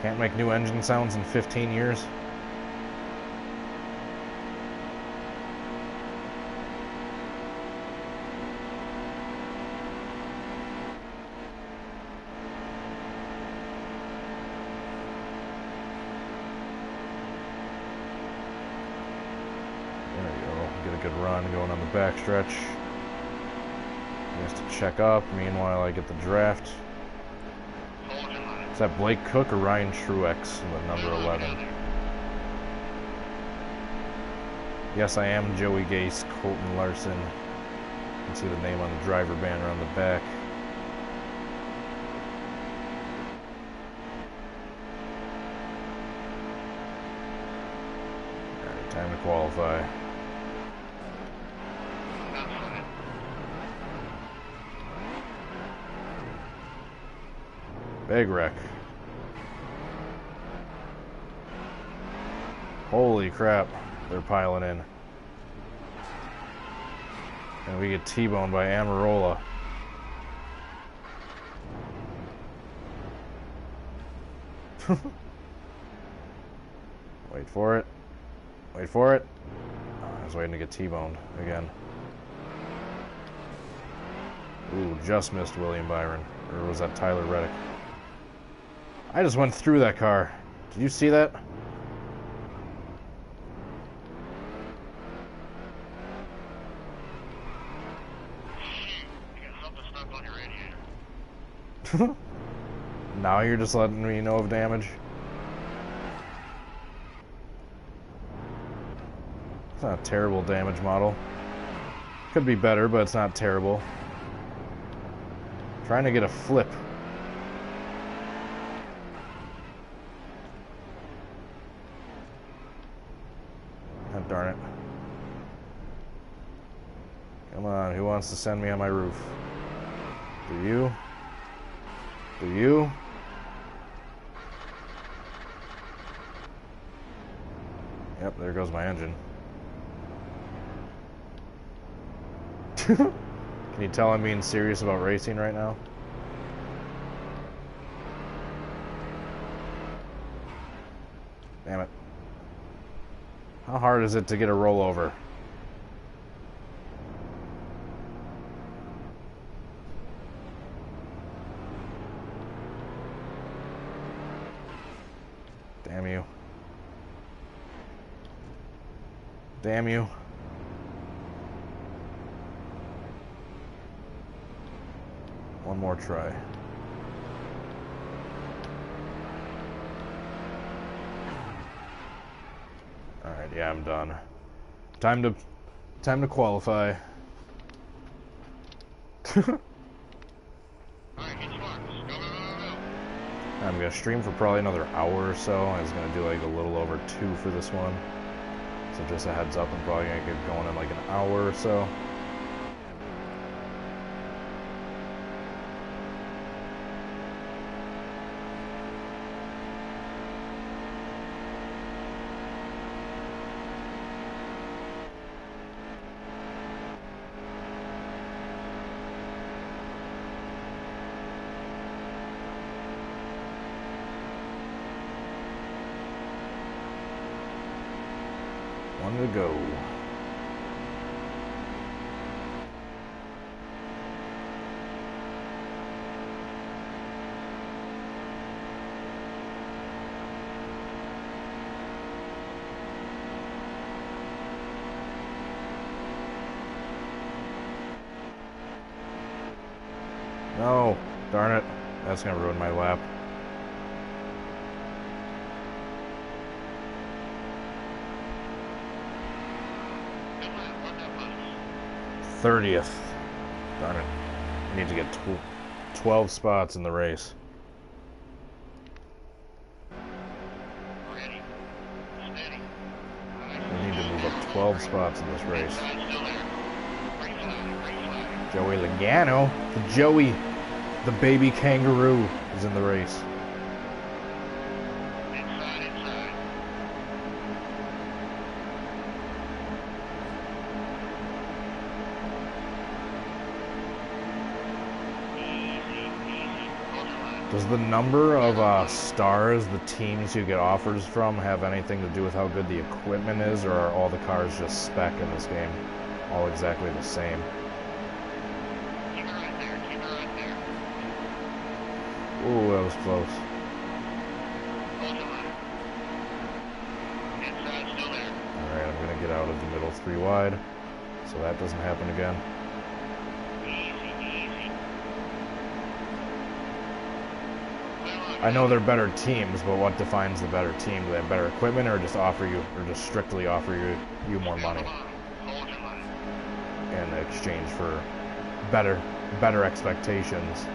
Can't make new engine sounds in 15 years. Going on the backstretch. He has to check up. Meanwhile, I get the draft. Is that Blake Cook or Ryan Truex with number 11? Yes, I am Joey Gase, Colton Larson. You can see the name on the driver banner on the back. Alright, time to qualify. Big wreck. Holy crap, they're piling in. And we get T-boned by Amarola. Wait for it. Wait for it. Oh, I was waiting to get T-boned again. Ooh, just missed William Byron. Or was that Tyler Reddick? I just went through that car. Did you see that? You got something stuck on your radiator. Now you're just letting me know of damage. It's not a terrible damage model. Could be better, but it's not terrible. Trying to get a flip. Oh, darn it. Come on, who wants to send me on my roof? Do you? Do you? Yep, there goes my engine. Can you tell I'm being serious about racing right now? Damn it. How hard is it to get a rollover? Damn you. Damn you. One more try. Alright, yeah, I'm done. Time to qualify. I'm gonna stream for probably another hour or so. I was gonna do like a little over 2 for this one. So just a heads up, I'm probably gonna get going in like an hour or so. One to go. No, darn it. That's gonna ruin my lap. '30th. Darn it. I need to get 12 spots in the race. We need to move up 12 spots in this race. Joey Logano, the baby kangaroo, is in the race. Does the number of stars the teams you get offers from have anything to do with how good the equipment is, or are all the cars just spec in this game? All exactly the same? Keep it right there. Keep it right there. Ooh, that was close. Hold the line. Inside, still there. Alright, I'm going to get out of the middle 3 wide, so that doesn't happen again. I know they're better teams, but what defines the better team? Do they have better equipment, or just strictly offer you more money in exchange for better expectations?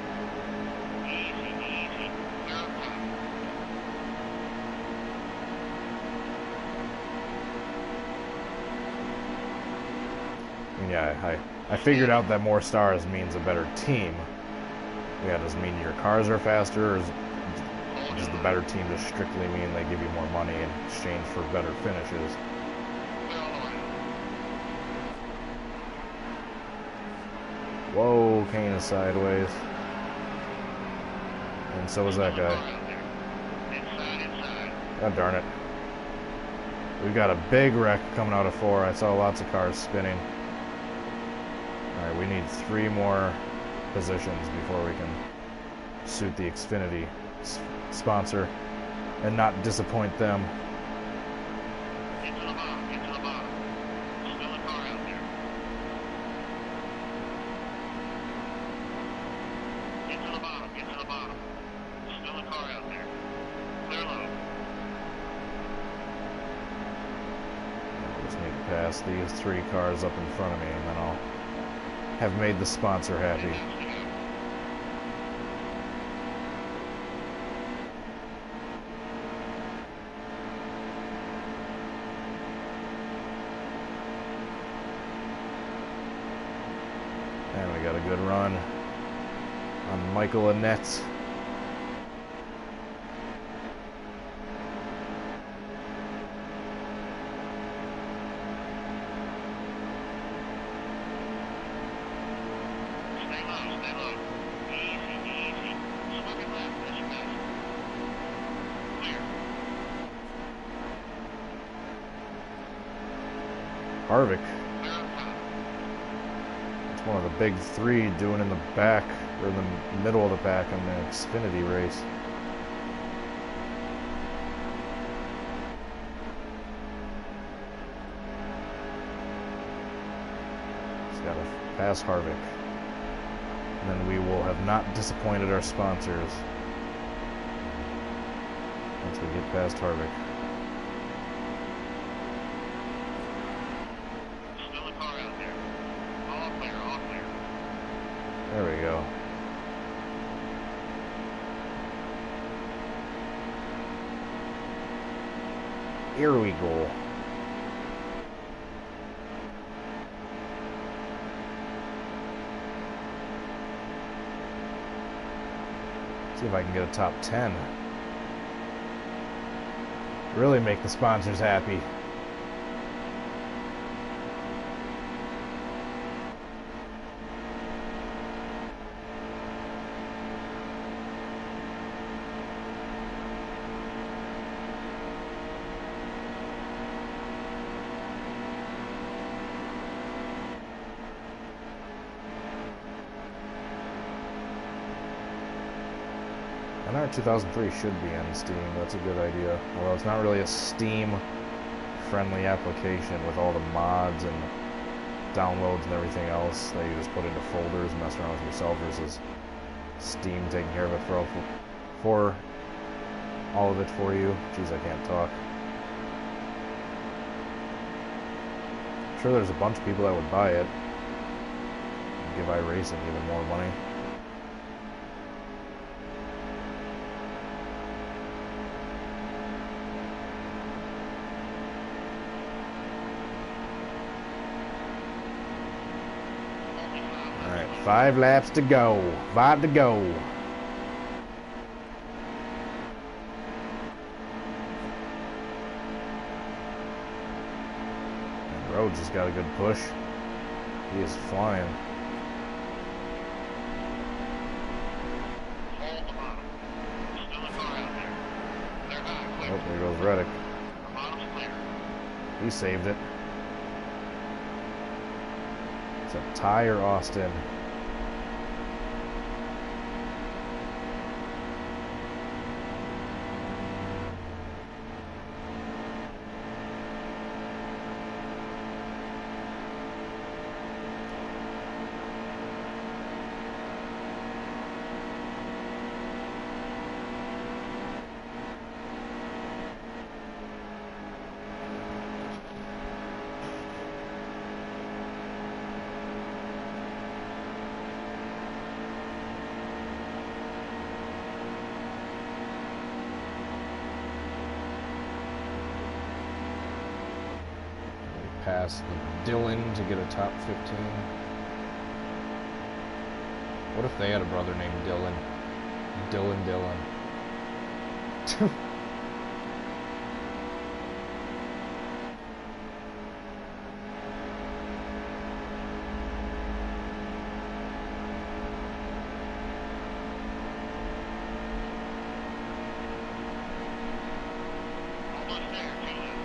Yeah, I figured out that more stars means a better team. Yeah, does it mean your cars are faster, or does the better team just strictly mean they give you more money in exchange for better finishes? Whoa, Kane is sideways. And so is that guy. God darn it. We've got a big wreck coming out of 4. I saw lots of cars spinning. Alright, we need 3 more positions before we can suit the Xfinity sponsor and not disappoint them. Get to the bottom, get to the bottom. Still a car out there. Get to the bottom, get to the bottom. Still a car out there. Clear low. I just need to pass these 3 cars up in front of me, and then I'll have made the sponsor happy. we got a good run on Michael Annette. Stay low, stay low. Easy, easy. Swerving left, that's your best. Clear. Harvick. Clear up top. It's one of the big three doing in the back, or in the middle of the back on the Xfinity race. He's got to pass Harvick. And then we will have not disappointed our sponsors once we get past Harvick. Still a car out there. All clear, all clear. There we go. Here we go. See if I can get a top 10. Really make the sponsors happy. And our 2003 should be on Steam. That's a good idea. Although it's not really a Steam-friendly application with all the mods and downloads and everything else that you just put into folders and mess around with yourself versus Steam taking care of it for all of it for you. Jeez, I can't talk. I'm sure there's a bunch of people that would buy it and give iRacing even more money. Alright, 5 laps to go. 5 to go. And Rhodes has got a good push. He is flying. Hold the bottom. Still a car out there. They're high, clear. Oh, there goes Reddick. The bottom's clear. He saved it. It's a tire, Austin. Past Dylan to get a top 15. What if they had a brother named Dylan? Dylan. Almost there, 2 left.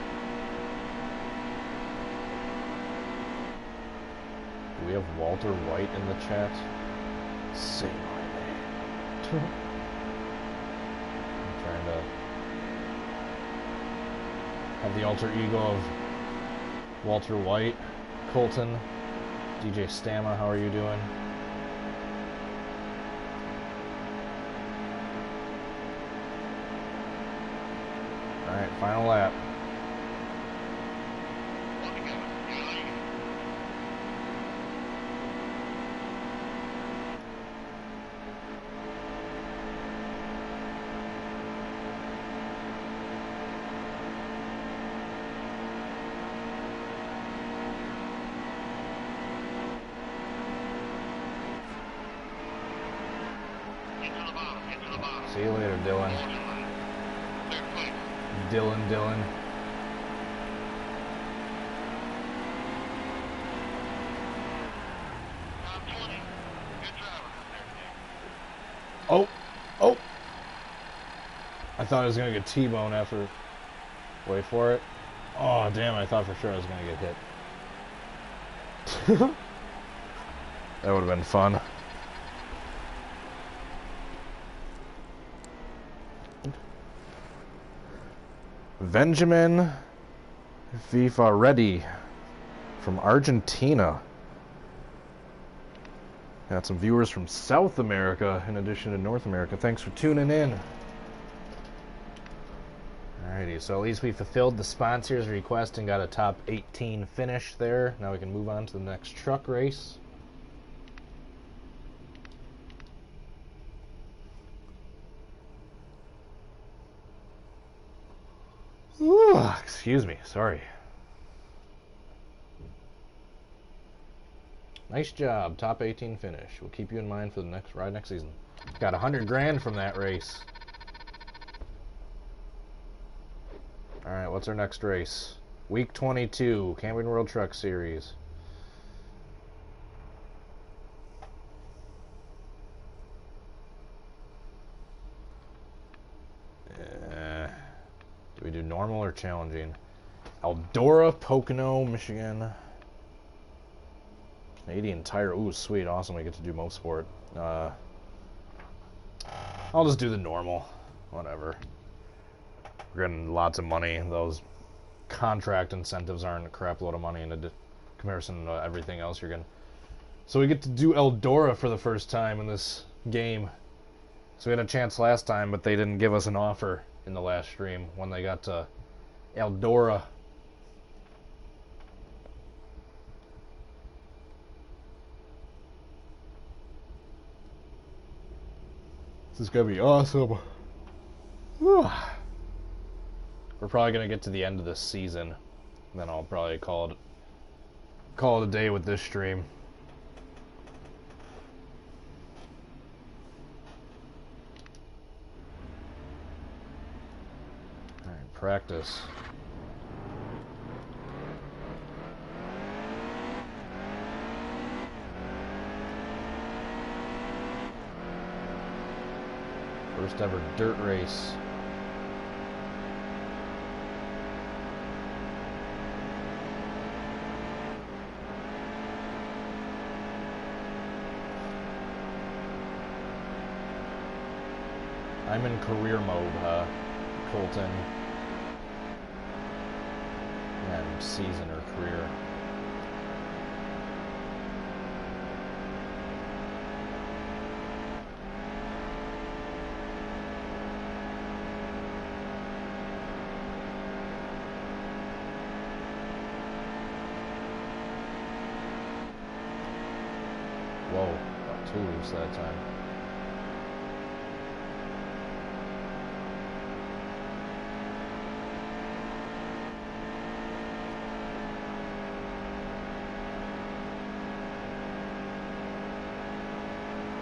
Do we have Walter White in the chat? Say my name. I'm trying to have the alter ego of Walter White. Colton, DJ Stamma, how are you doing? Alright, final lap. One to go. Yeah, you go. there, Dylan. Third place. Dylan. Top 20. Good driver out there today. Oh! I thought I was going to get T-bone after... Wait for it. Oh, damn, I thought for sure I was going to get hit. That would have been fun. Benjamin Vivaretti from Argentina. Got some viewers from South America in addition to North America. Thanks for tuning in. Alrighty, so at least we fulfilled the sponsor's request and got a top 18 finish there. Now we can move on to the next truck race. Ooh, excuse me, sorry. Nice job, top 18 finish. We'll keep you in mind for the next ride next season. Got 100 grand from that race. Alright, what's our next race? Week 22, Camping World Truck Series. Do we do normal or challenging? Eldora, Pocono, Michigan. Canadian Tire. Ooh, sweet. Awesome. We get to do Mosport. I'll just do the normal. Whatever. We're getting lots of money. Those contract incentives aren't a crap load of money in comparison to everything else you're getting. So we get to do Eldora for the first time in this game. So we had a chance last time, but they didn't give us an offer in the last stream when they got to Eldora. This is gonna be awesome. Whew. We're probably gonna get to the end of this season, then I'll probably call it a day with this stream. All right, practice. First ever dirt race. I'm in career mode, Colton. And season or career. Whoa, got 2 loose that time.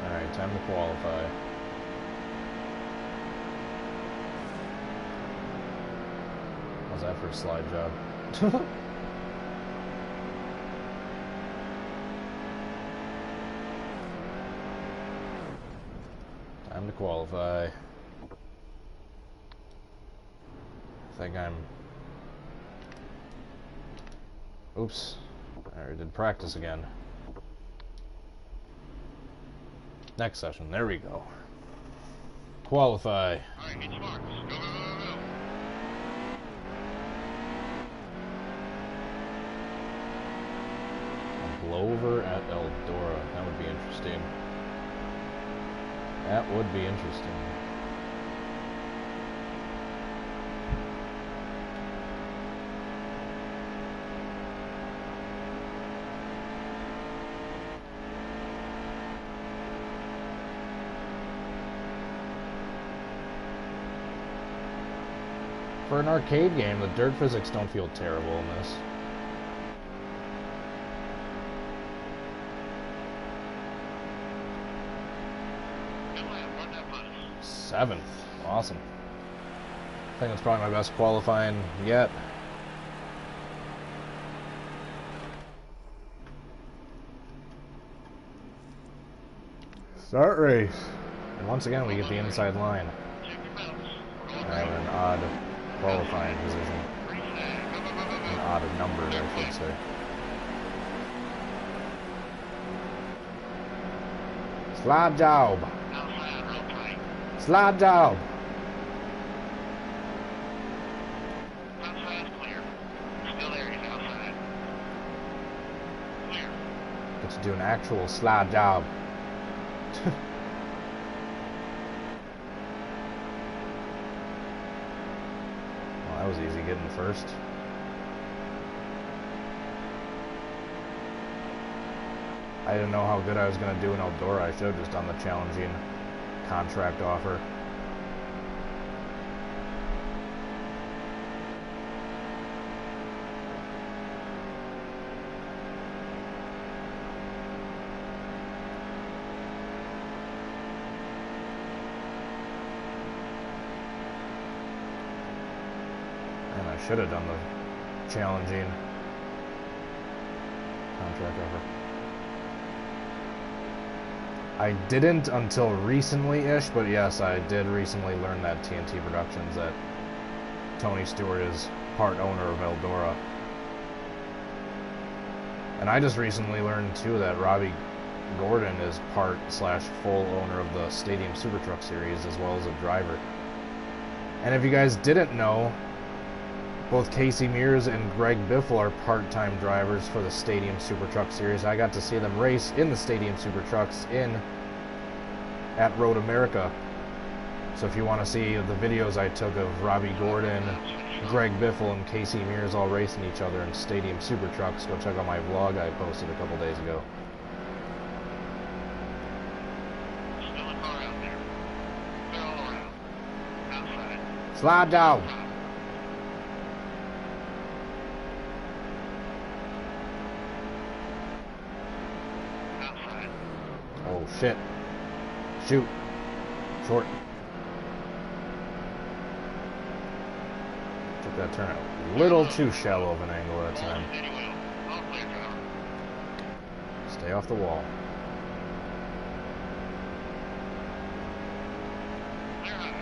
Alright, time to qualify. How's that for a slide job? Time to qualify. I think I'm... Oops. I already did practice again. Next session. There we go. Qualify. Alright, get your marks. Go, go, go, go. A blowover at Eldora. That would be interesting. That would be interesting. For an arcade game, the dirt physics don't feel terrible in this. Good lap, run that money. 7th. Awesome. I think that's probably my best qualifying yet. Start race. And once again, we get the inside line. I have an odd qualifying position. An odd number, I should say. Slide job. Slide job. Get to do an actual slide job. Well, that was easy getting first. I didn't know how good I was going to do in Eldora. I should have just done the challenging contract offer. And I should have done the challenging contract offer. I didn't until recently-ish, but yes, I did recently learn that TNT Productions, that Tony Stewart is part owner of Eldora. And I just recently learned, too, that Robbie Gordon is part/full owner of the Stadium Super Truck Series, as well as a driver. And if you guys didn't know, both Casey Mears and Greg Biffle are part-time drivers for the Stadium Super Truck Series. I got to see them race in the Stadium Super Trucks at Road America. So if you want to see the videos I took of Robbie Gordon, Greg Biffle, and Casey Mears all racing each other in Stadium Super Trucks, go check out my vlog I posted a couple days ago. Still a car out there. Clear all around. Outside. Slide down. Outside. Oh shit. Shoot. Short. Took that turn a little too shallow of an angle that time. Steady wheel. All clear, driver. Stay off the wall. Clear high.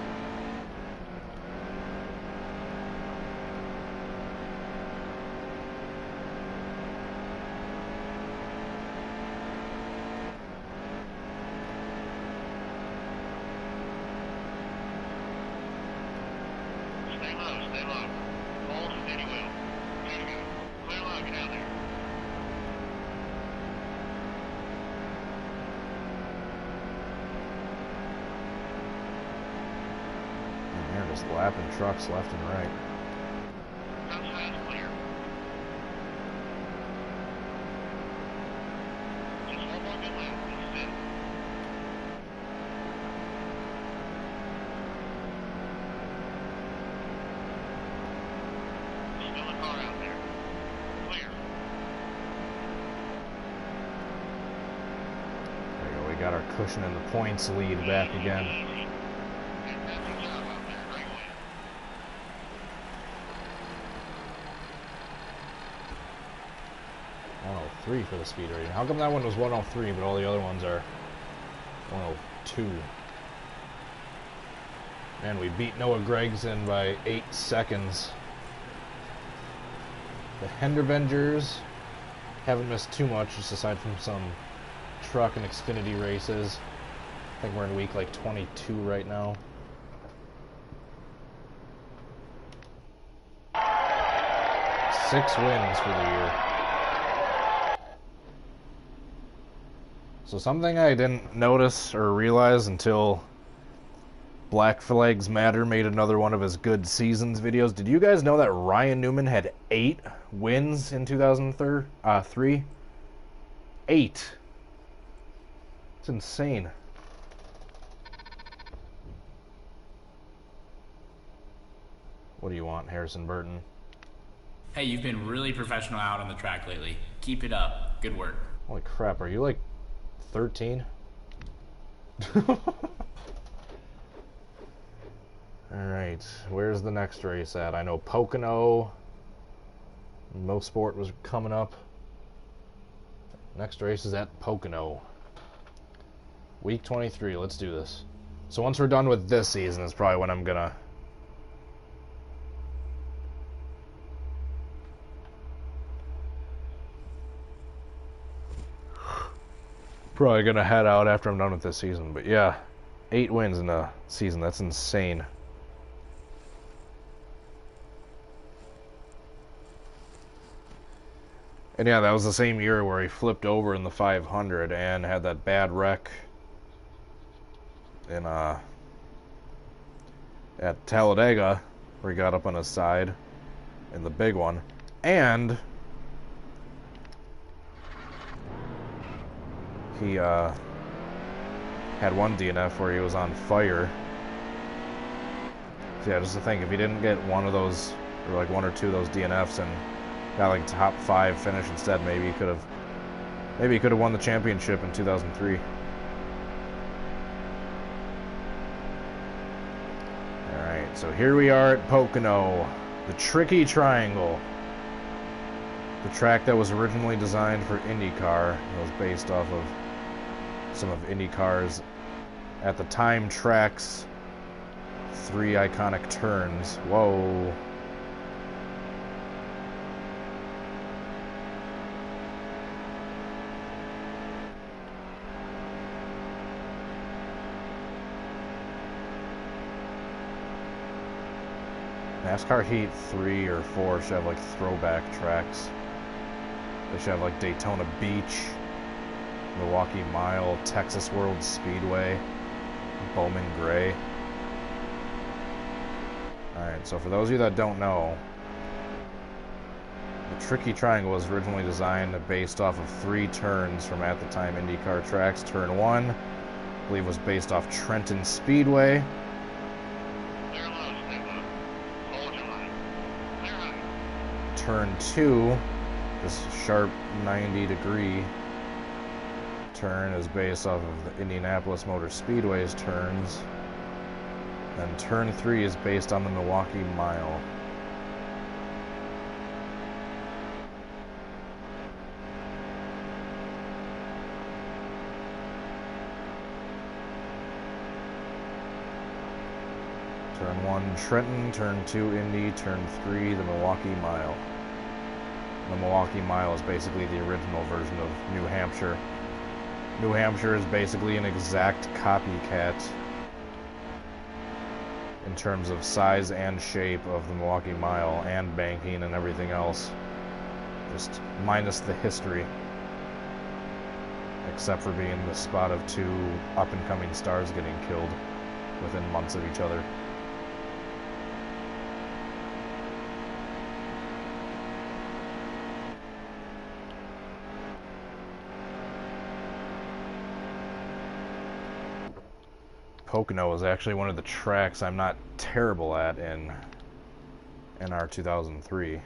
Stay low, stay low. Hold steady wheel. There you go. Clear low, get out there. And they're just lapping trucks left and right. Outside's clear. Just one more good lap. That's it. Still a car out there. Clear. There you go. We got our cushion in the points lead back again. Easy. Fantastic job out there. Great win. 103 for the speed rating. How come that one was 103, but all the other ones are 102? Man, we beat Noah Gregson by 8 seconds. The Hendervengers haven't missed too much, just aside from some truck and Xfinity races. I think we're in week like 22 right now. Six wins for the year. So something I didn't notice or realize until Black Flags Matter made another one of his good seasons videos. Did you guys know that Ryan Newman had 8 wins in 2003? 8. It's insane. What do you want, Harrison Burton? Hey, you've been really professional out on the track lately. Keep it up. Good work. Holy crap, are you like 13? Alright, where's the next race at? I know Pocono, Mosport was coming up. Next race is at Pocono. Week 23, let's do this. So once we're done with this season is probably when I'm gonna... Probably gonna head out after I'm done with this season, but yeah. 8 wins in a season, that's insane. And yeah, that was the same year where he flipped over in the 500 and had that bad wreck in at Talladega, where he got up on his side in the big one, and he had one DNF where he was on fire. So yeah, just to think, if he didn't get one of those, or like 1 or 2 of those DNFs and got like top 5 finish instead, maybe he could have won the championship in 2003. Alright, so here we are at Pocono, the Tricky Triangle. The track that was originally designed for IndyCar. It was based off of some of IndyCar's, at the time, tracks' 3 iconic turns. Whoa. NASCAR Heat 3 or 4 should have like throwback tracks. They should have like Daytona Beach, Milwaukee Mile, Texas World Speedway, Bowman Gray. Alright, so for those of you that don't know, the Tricky Triangle was originally designed based off of 3 turns from at the time IndyCar tracks. Turn 1, I believe, was based off Trenton Speedway. Turn 2, this sharp 90-degree turn, is based off of the Indianapolis Motor Speedway's turns. And turn 3 is based on the Milwaukee Mile. Turn 1, Trenton. Turn 2, Indy. Turn 3, the Milwaukee Mile. The Milwaukee Mile is basically the original version of New Hampshire. New Hampshire is basically an exact copycat in terms of size and shape of the Milwaukee Mile and banking and everything else. Just minus the history. Except for being the spot of 2 up-and-coming stars getting killed within months of each other. Pocono is actually one of the tracks I'm not terrible at in NR 2003.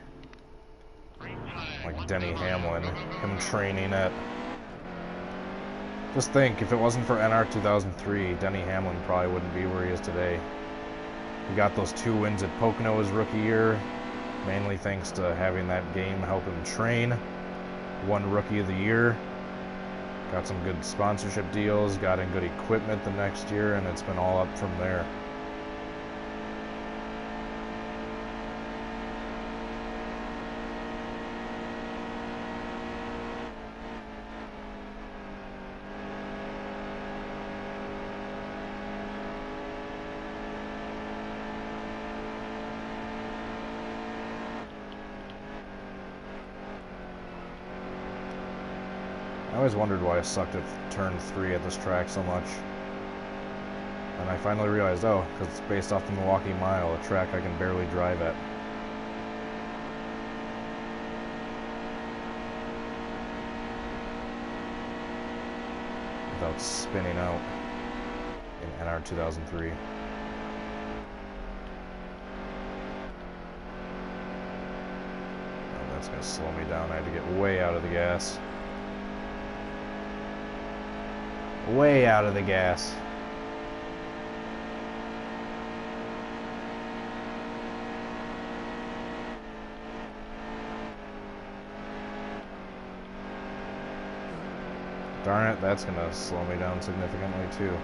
Like Denny Hamlin, him training at... Just think, if it wasn't for NR 2003, Denny Hamlin probably wouldn't be where he is today. He got those 2 wins at Pocono his rookie year, mainly thanks to having that game help him train. Won Rookie of the Year. Got some good sponsorship deals, got in good equipment the next year, and it's been all up from there. I always wondered why I sucked at turn 3 at this track so much. And I finally realized, oh, because it's based off the Milwaukee Mile, a track I can barely drive at. Without spinning out in NR 2003. Oh, that's going to slow me down. I had to get way out of the gas. Way out of the gas. Darn it, that's going to slow me down significantly too.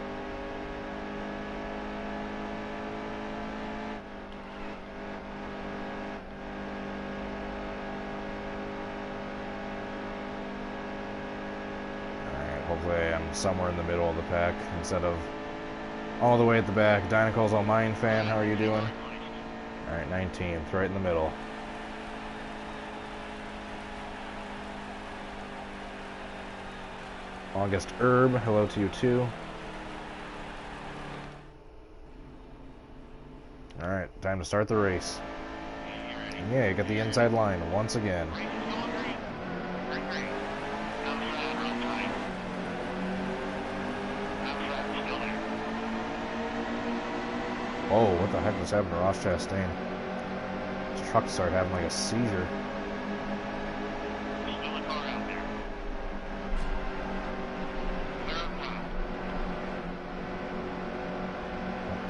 Alright, hopefully I'm somewhere in the middle of the pack instead of all the way at the back. Dynacle's all mine fan, how are you doing? Alright, 19th, right in the middle. August Herb, hello to you too. Alright, time to start the race. Yeah, you got the inside line once again. Oh, what the heck was happening to Ross Chastain? His truck started having like a seizure.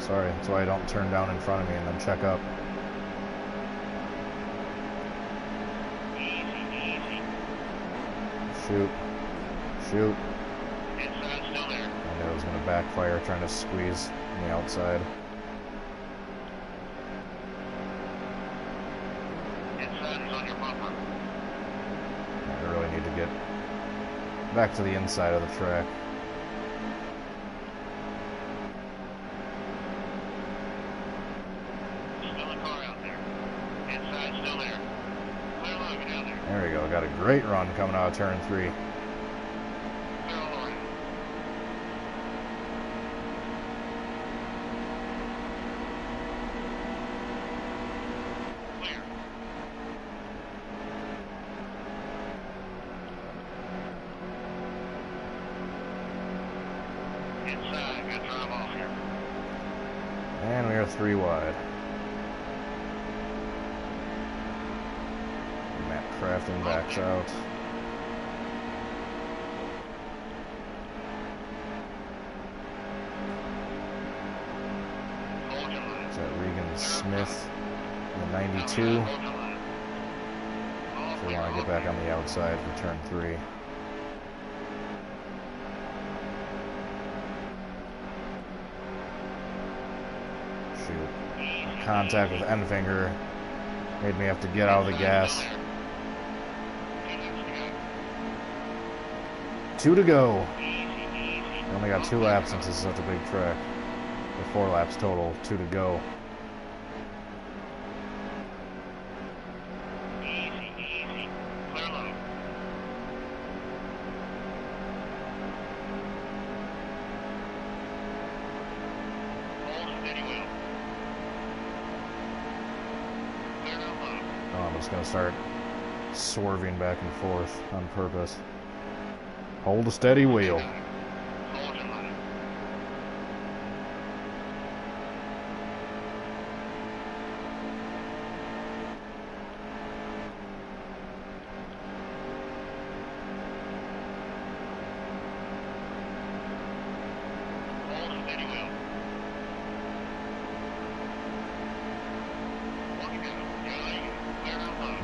Sorry, that's why I don't turn down in front of me and then check up. Shoot. Shoot. I knew it was going to backfire trying to squeeze on the outside. I really need to get back to the inside of the track. There we go, got a great run coming out of turn 3. And we are 3 wide. Matt Crafton backs out. Is that Regan Smith, the 92? So we want to get back on the outside for turn 3. Shoot. Contact with end finger made me have to get out of the gas. 2 to go. Only got 2 laps since this is such a big track. Or 4 laps total, 2 to go. Oh, I'm just going to start swerving back and forth on purpose. Hold a steady wheel.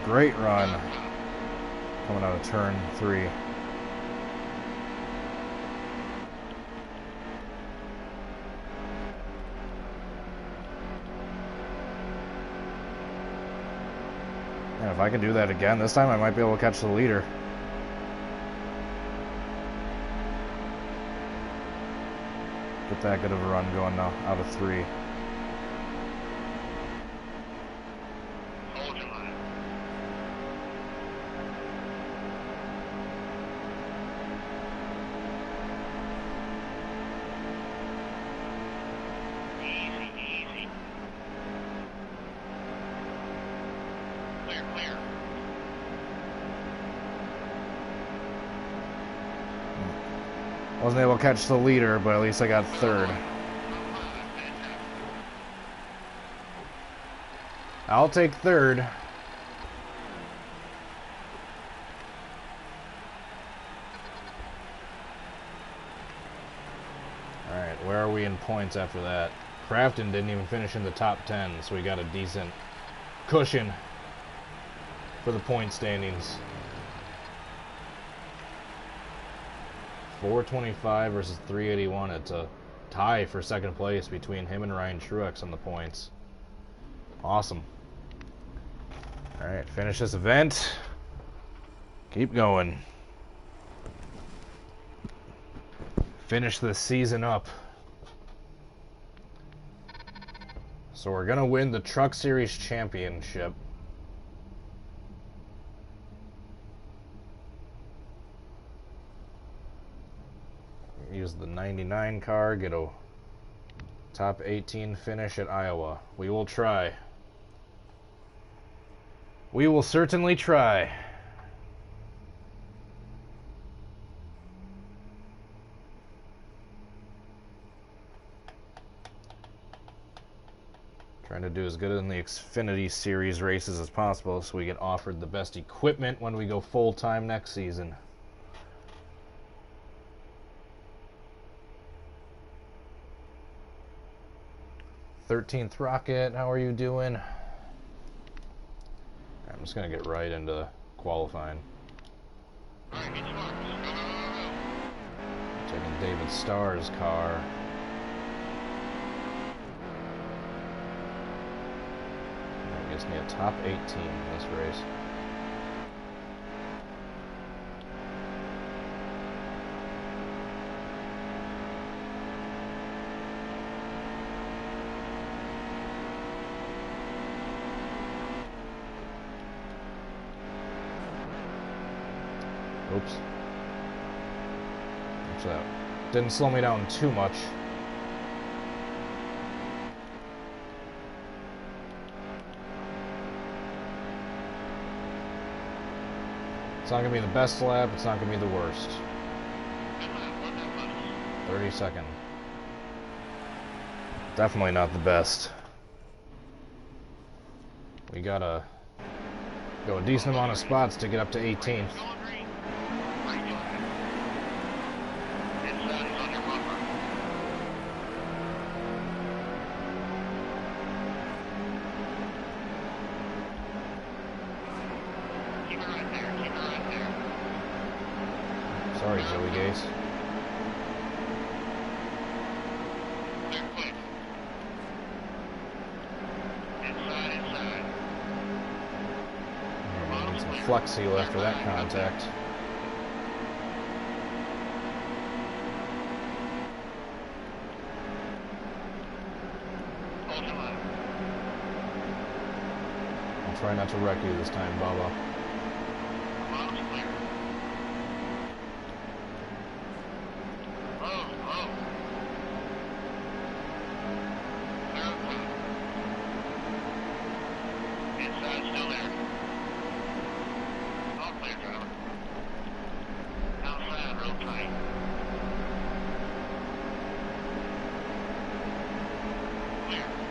Great run coming out of turn 3. And if I can do that again, this time I might be able to catch the leader. Get that good of a run going now, out of 3. Wasn't able to catch the leader, but at least I got 3rd. I'll take 3rd. Alright, where are we in points after that? Crafton didn't even finish in the top 10, so we got a decent cushion for the point standings. 425 versus 381. It's a tie for second place between him and Ryan Truex on the points. Awesome. Alright, finish this event. Keep going. Finish this season up. So we're going to win the Truck Series Championship. Use the 99 car, get a top 18 finish at Iowa. We will try. We will certainly try. Trying to do as good in the Xfinity Series races as possible so we get offered the best equipment when we go full-time next season. "13th Rocket, how are you doing?" I'm just going to get right into qualifying. Taking David Starr's car. That gives me a top 18 in this race. Oops. Watch that. Didn't slow me down too much. It's not going to be the best lap, it's not going to be the worst. 32nd. Definitely not the best. We gotta go a decent amount of spots to get up to 18th. Sorry, Joey Gase. Need some flex seal after that contact. I'll try not to wreck you this time, Bubba.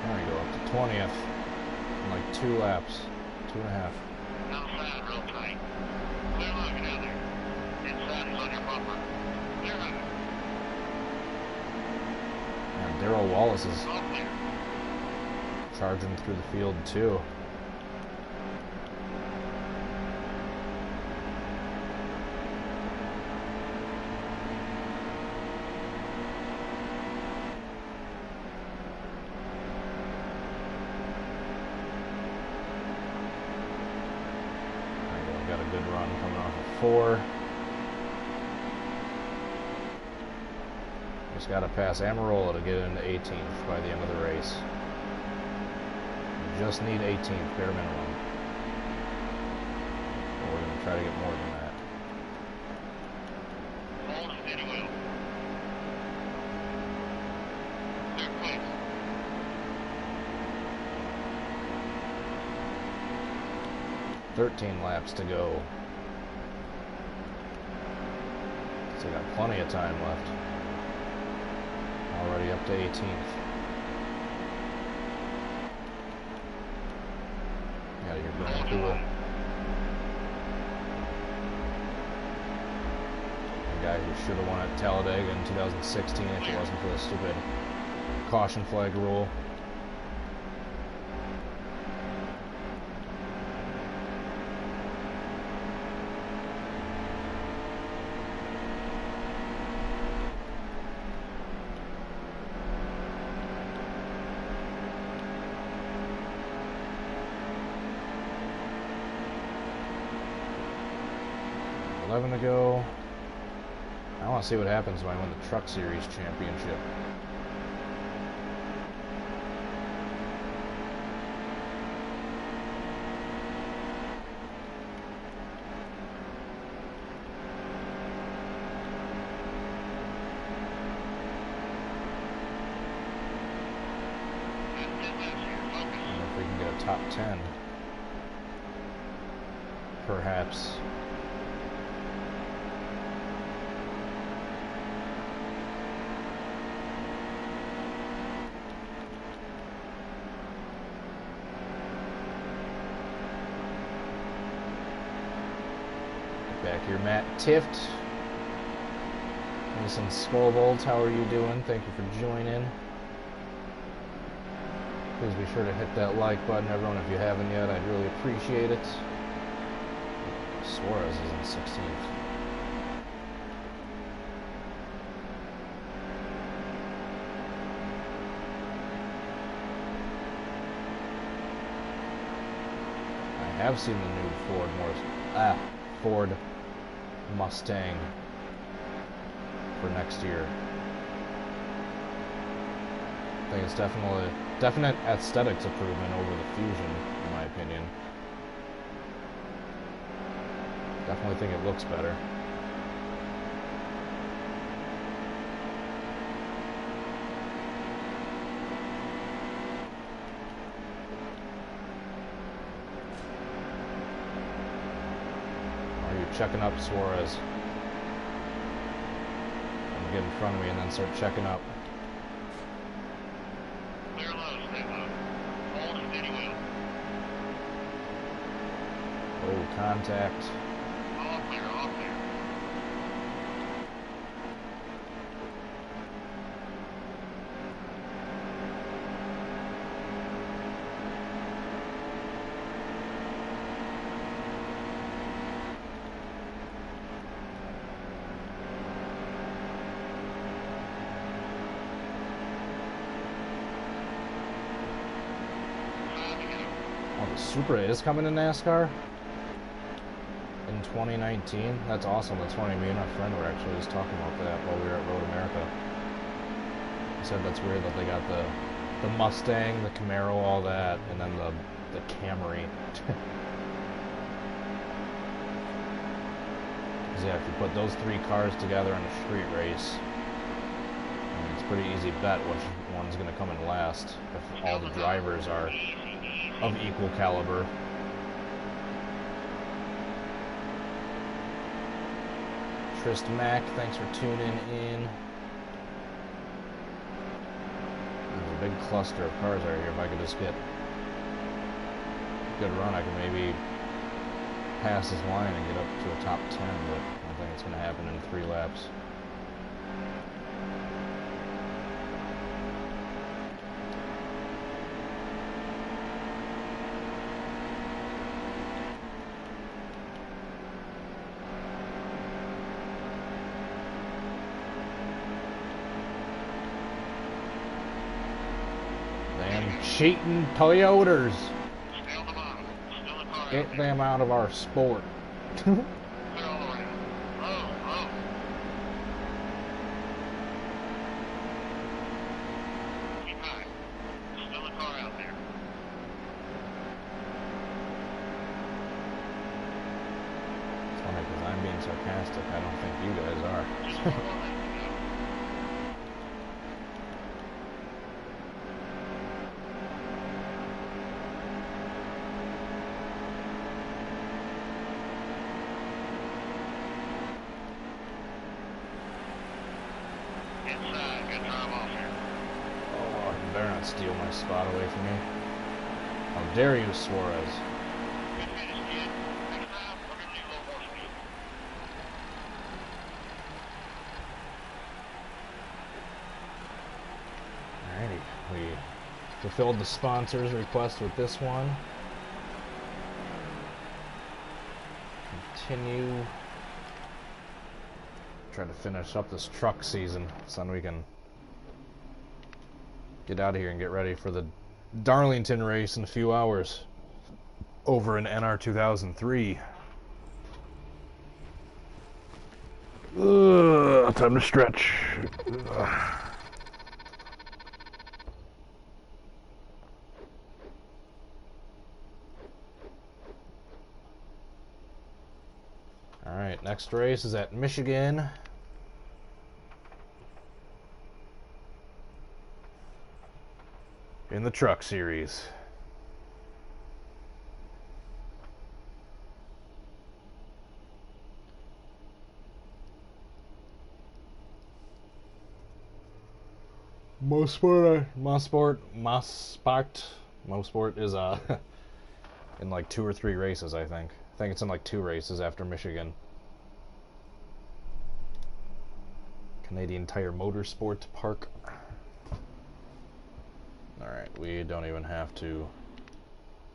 There you go, up to 20th in like 2 laps, 2.5. Outside, real tight. Clear line, get out there. Inside is on your bumper. Clear line. And Darrell Wallace is All clear. charging through the field too. Got a good run coming off of 4. Just got to pass Amarola to get into 18th by the end of the race. We just need 18th, bare minimum. Or we're going to try to get more than that. Hold steady wheel. Clear place. "13 laps to go. So we got plenty of time left. Already up to 18th. Yeah, you're going cool. The guy who should have won at Talladega in 2016 if it wasn't for the stupid caution flag rule. 11 to go. I want to see what happens when I win the Truck Series championship. If we can get a top 10, perhaps. Back here, Matt Tift. Mason Scobold, how are you doing? Thank you for joining. Please be sure to hit that like button, everyone, if you haven't yet. I'd really appreciate it. Suarez is in 16th. I have seen the new Ford Mustang for next year. I think it's definite aesthetics improvement over the Fusion, in my opinion. Definitely think it looks better. Are you checking up, Suarez? I'm get in front of me and then start checking up. Clear low, stay low. Hold steady wheel. Oh, contact. All clear, all clear. Oh, the Supra is coming to NASCAR in 2019. That's awesome. That's funny. Me and my friend were actually just talking about that while we were at Road America. He said that's weird that they got the Mustang, the Camaro, all that, and then the Camry. Because yeah, if you put those three cars together in a street race, I mean, it's a pretty easy bet which one's going to come in last if all the drivers are of equal caliber. Trist Mac, thanks for tuning in. There's a big cluster of cars right here. If I could just get a good run, I could maybe pass this line and get up to a top 10, but I don't think it's going to happen in 3 laps. Cheating Toyotas. Stay on the bottom. Still a car Get out there. them out of our sport. Clear all the way out. Low, low. Keep high. Still a car out there. It's funny because I'm being sarcastic. I don't think you guys are. Just one more lap to go. Inside, good drive off here. Oh, you better not steal my spot away from me. How dare you, Suarez? Good finish, kid. Next time, we're gonna need a little more speed. Alrighty, we fulfilled the sponsor's request with this one. Continue. Try to finish up this truck season so then we can get out of here and get ready for the Darlington race in a few hours over in NR 2003. time to stretch. Alright, next race is at Michigan. In the Truck Series. Mosport is in like 2 or 3 races, I think. I think it's in like 2 races after Michigan. Canadian Tire Motorsport Park. Alright, we don't even have to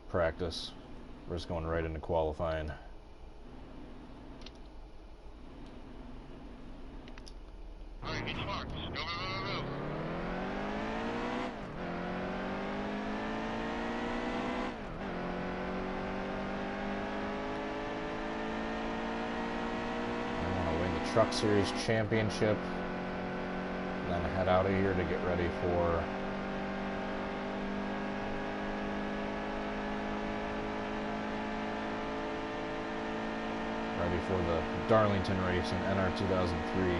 practice. We're just going right into qualifying. Alright, get your marks. Go, go, go, go, go. I want to win the Truck Series Championship. And then head out of here to get ready for the Darlington race in NR 2003.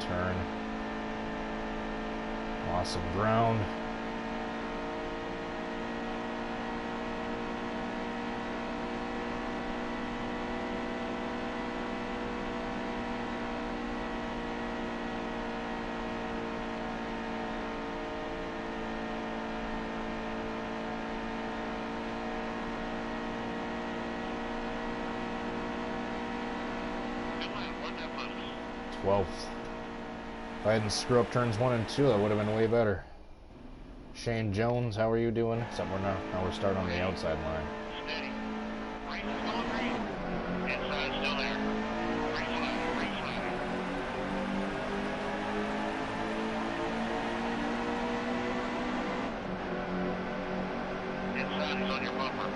Turn. Awesome ground. Good lap. Run that push. 12th. If I hadn't screwed up turns 1 and 2, that would have been way better. Shane Jones, how are you doing? Except now we're starting on the outside line. Steady. Race is going green. Inside still there. Green flag. Green flag. Inside is on your bumper.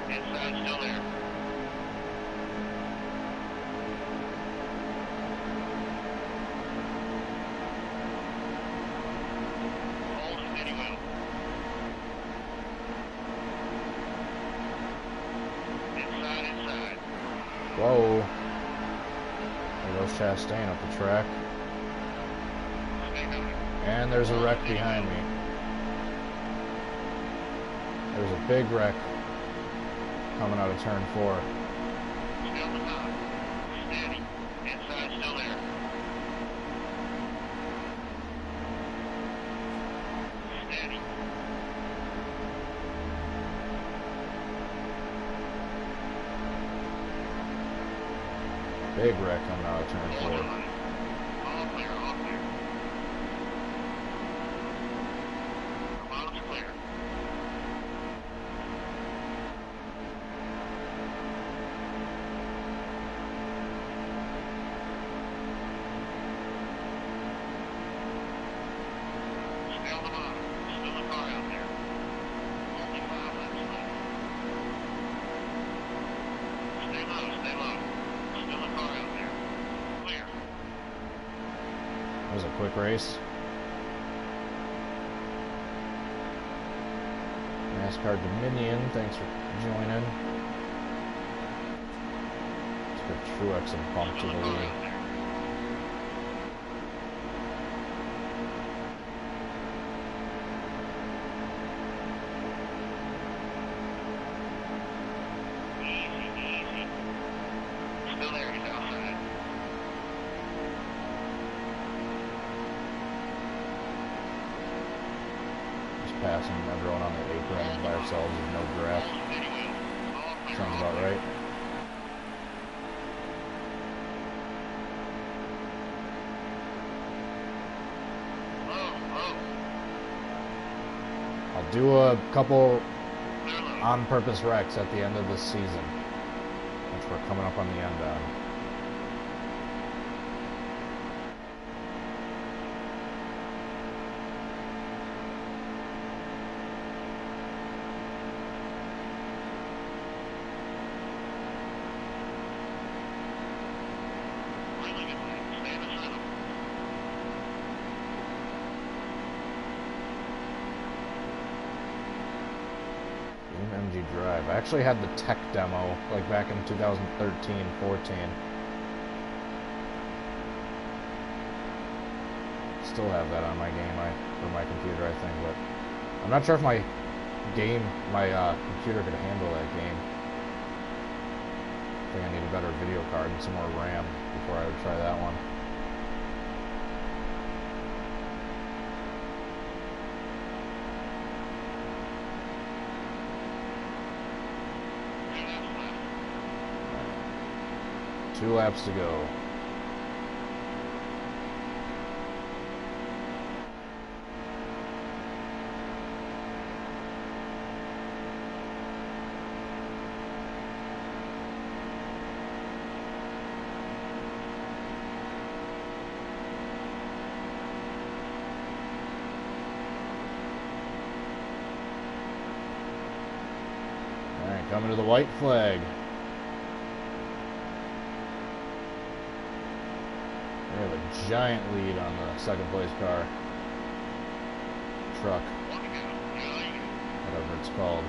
Inside still there. Whoa. There goes Chastain up the track. And there's a wreck behind me. There's a big wreck coming out of turn 4. Still the top. Steady. Inside still there. Steady. Big wreck coming out of turn 4. All clear, all clear. Miles are clear. Stay on the bottom. Still a car out there. Only 5 laps left. Stay low, stay low. Still a car out there. Clear. That was a quick race. NASCAR Dominion, thanks for joining. Let's give Truex a bump to Still the a car lead. out there. Easy, easy. Still there, he's outside. Just passing everyone on the apron by ourselves with no draft. Steady wheel. All clear, Sounds all about clear. right. do a couple on-purpose wrecks at the end of this season, which we're coming up on the end on. MG Drive. I actually had the tech demo like back in 2013, 14. Still have that on my game, or my computer, I think, but I'm not sure if my computer could handle that game. I think I need a better video card and some more RAM before I would try that one. Right. 2 laps to go. Coming to the white flag. We have a giant lead on the second place car. Truck. Whatever it's called.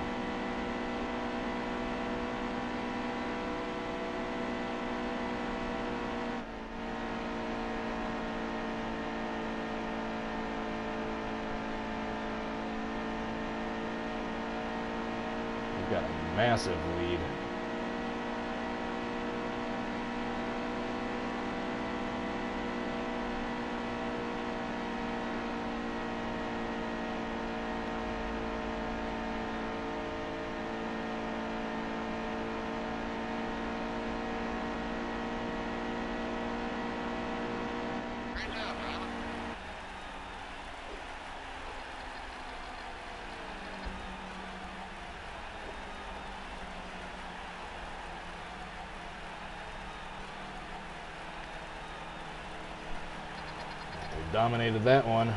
Got a massive lead. Dominated that one.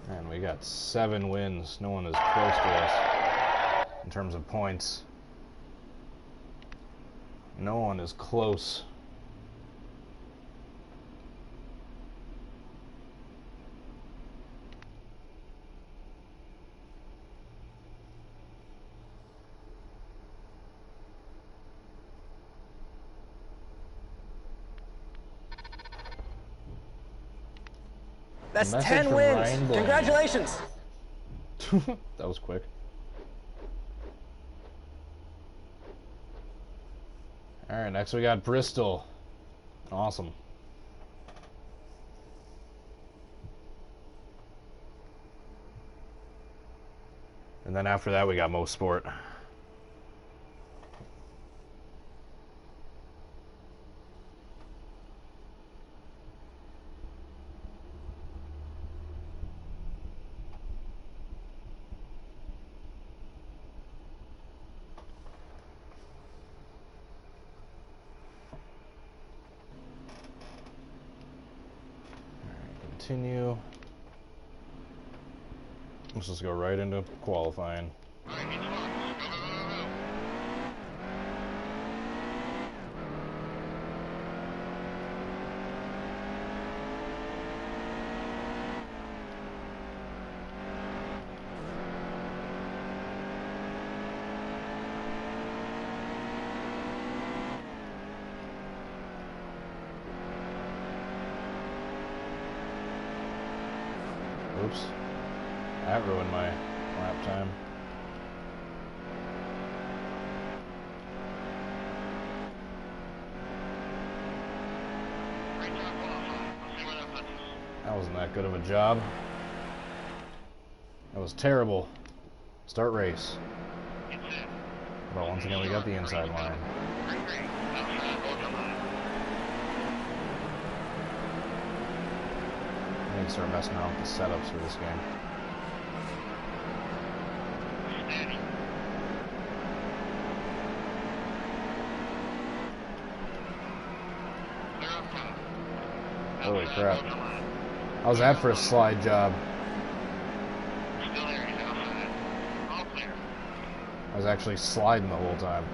And we got 7 wins. No one is close to us in terms of points. No one is close. That's 10 wins. Congratulations. That was quick. All right, next we got Bristol. Awesome. And then after that we got Mosport. Continue. Let's just go right into qualifying. Oops. That ruined my lap time. That wasn't that good of a job. That was terrible. Start race. But once again, we got the inside line. I need to start messing around with the setups for this game. Holy crap. How's that for a slide job? I was actually sliding the whole time.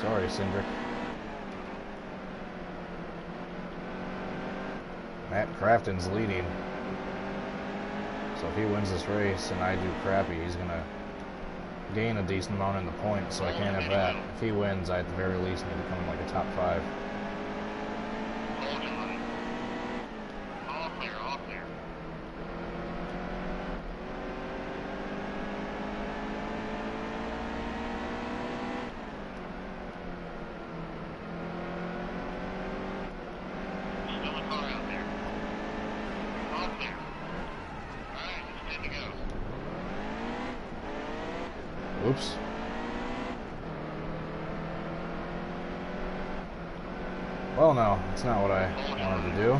Sorry, Cindric. Matt Crafton's leading. So if he wins this race and I do crappy, he's going to gain a decent amount in the points, so I can't have that. If he wins, I at the very least need to come in like a top 5. Oops. Well, no, that's not what I wanted to do.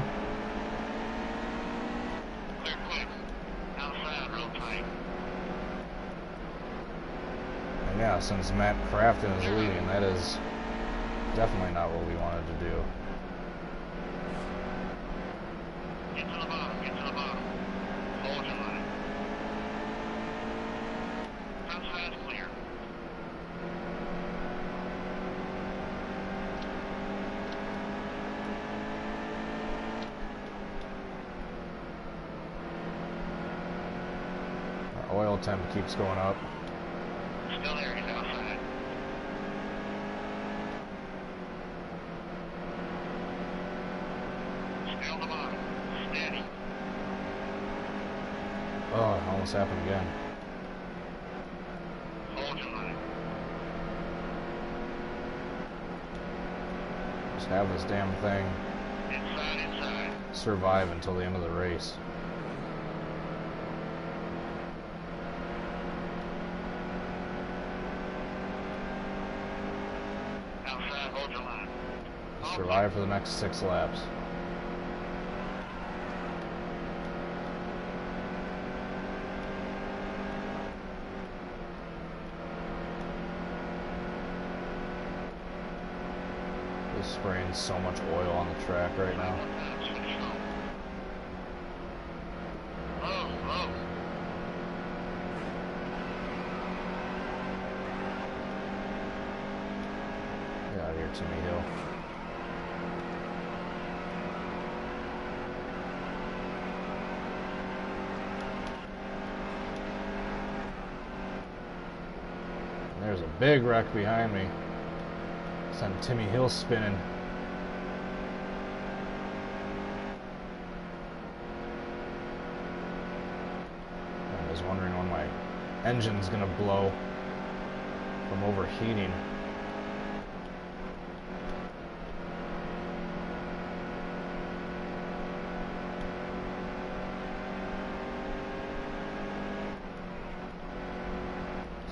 And yeah, since Matt Crafton is leading, that is definitely not what we wanted to do. Oil temp keeps going up. Still there, he's outside. Still the bottom. Steady. Oh, it almost happened again. Hold your line. Just have this damn thing Inside. survive until the end of the race. Survive for the next 6 laps. They're spraying so much oil on the track right now. Get out of here, Timmy Hill. There's a big wreck behind me. Sent Timmy Hill spinning. I was wondering when my engine's gonna blow from overheating.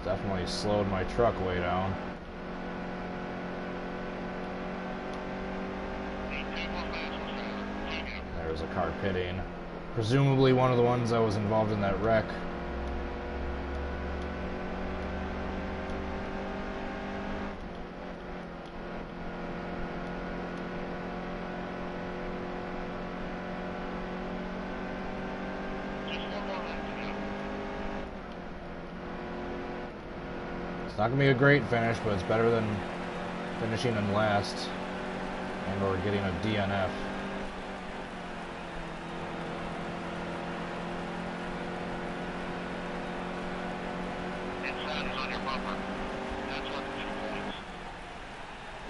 Definitely slowed my truck way down. There's a car pitting. Presumably one of the ones that was involved in that wreck. It's not going to be a great finish, but it's better than finishing in last and or getting a DNF.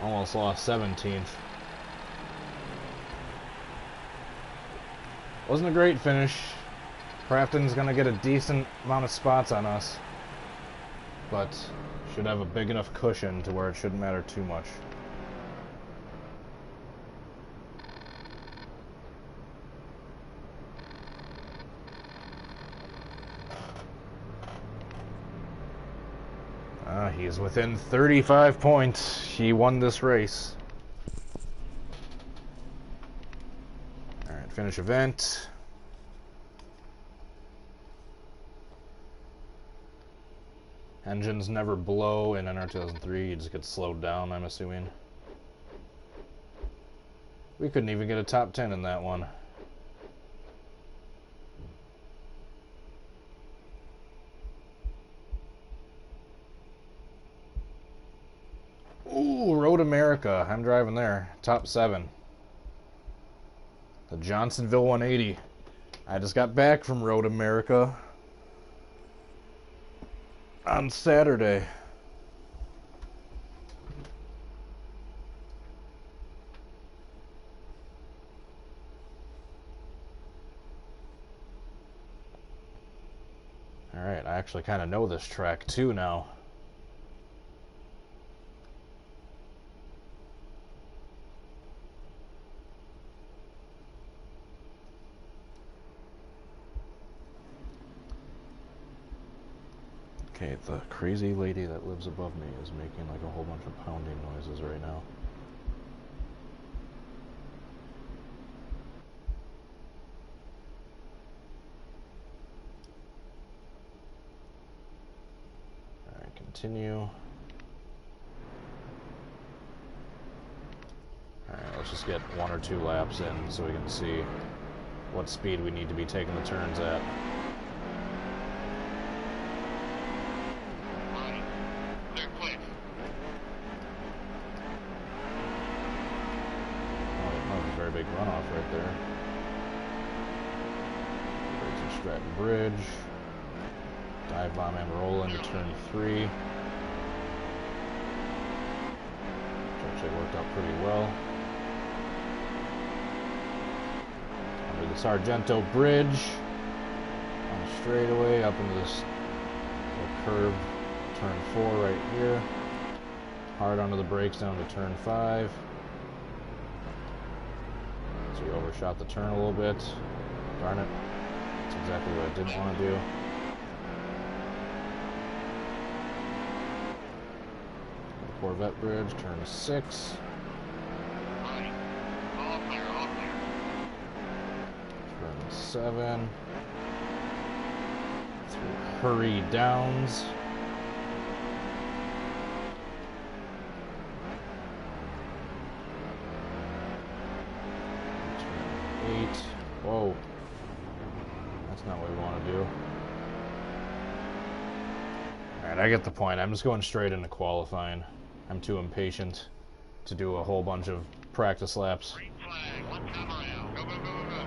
Almost lost 17th. Wasn't a great finish. Crafton's going to get a decent amount of spots on us, but Should have a big enough cushion to where it shouldn't matter too much. He's within 35 points. He won this race. Alright, finish event. Engines never blow in NR 2003, you just get slowed down, I'm assuming. We couldn't even get a top 10 in that one. Ooh, Road America. I'm driving there. Top 7. The Johnsonville 180. I just got back from Road America on Saturday. Alright, I actually kind of know this track too now. Okay, the crazy lady that lives above me is making like a whole bunch of pounding noises right now. Alright, continue. Alright, let's just get 1 or 2 laps in so we can see what speed we need to be taking the turns at. Big runoff right there. Bridge and Stratton Bridge. Dive bomb and roll into turn 3. Which actually worked out pretty well. Under the Sargento Bridge. On the straightaway up into this curve. Turn 4 right here. Hard onto the brakes down to turn 5. We overshot the turn a little bit. Darn it. That's exactly what I didn't want to do. The Corvette Bridge, turn 6. Turn 7. Through Hurry Downs. Whoa. That's not what we want to do. Alright, I get the point. I'm just going straight into qualifying. I'm too impatient to do a whole bunch of practice laps. Green flag, 1 time around. Go, go, go, go, go.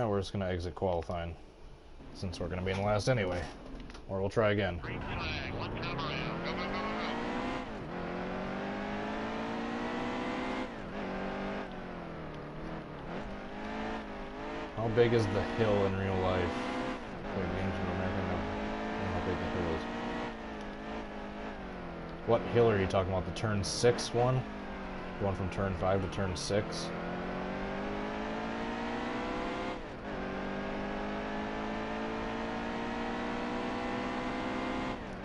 We're just going to exit qualifying, since we're going to be in last anyway. Or we'll try again. Green flag, 1 time around. Go, go, go, go, go. How big is the hill in real life? Play games in America? No. I don't know how big the hill is. What hill are you talking about? The turn 6 one? Going from turn 5 to turn 6?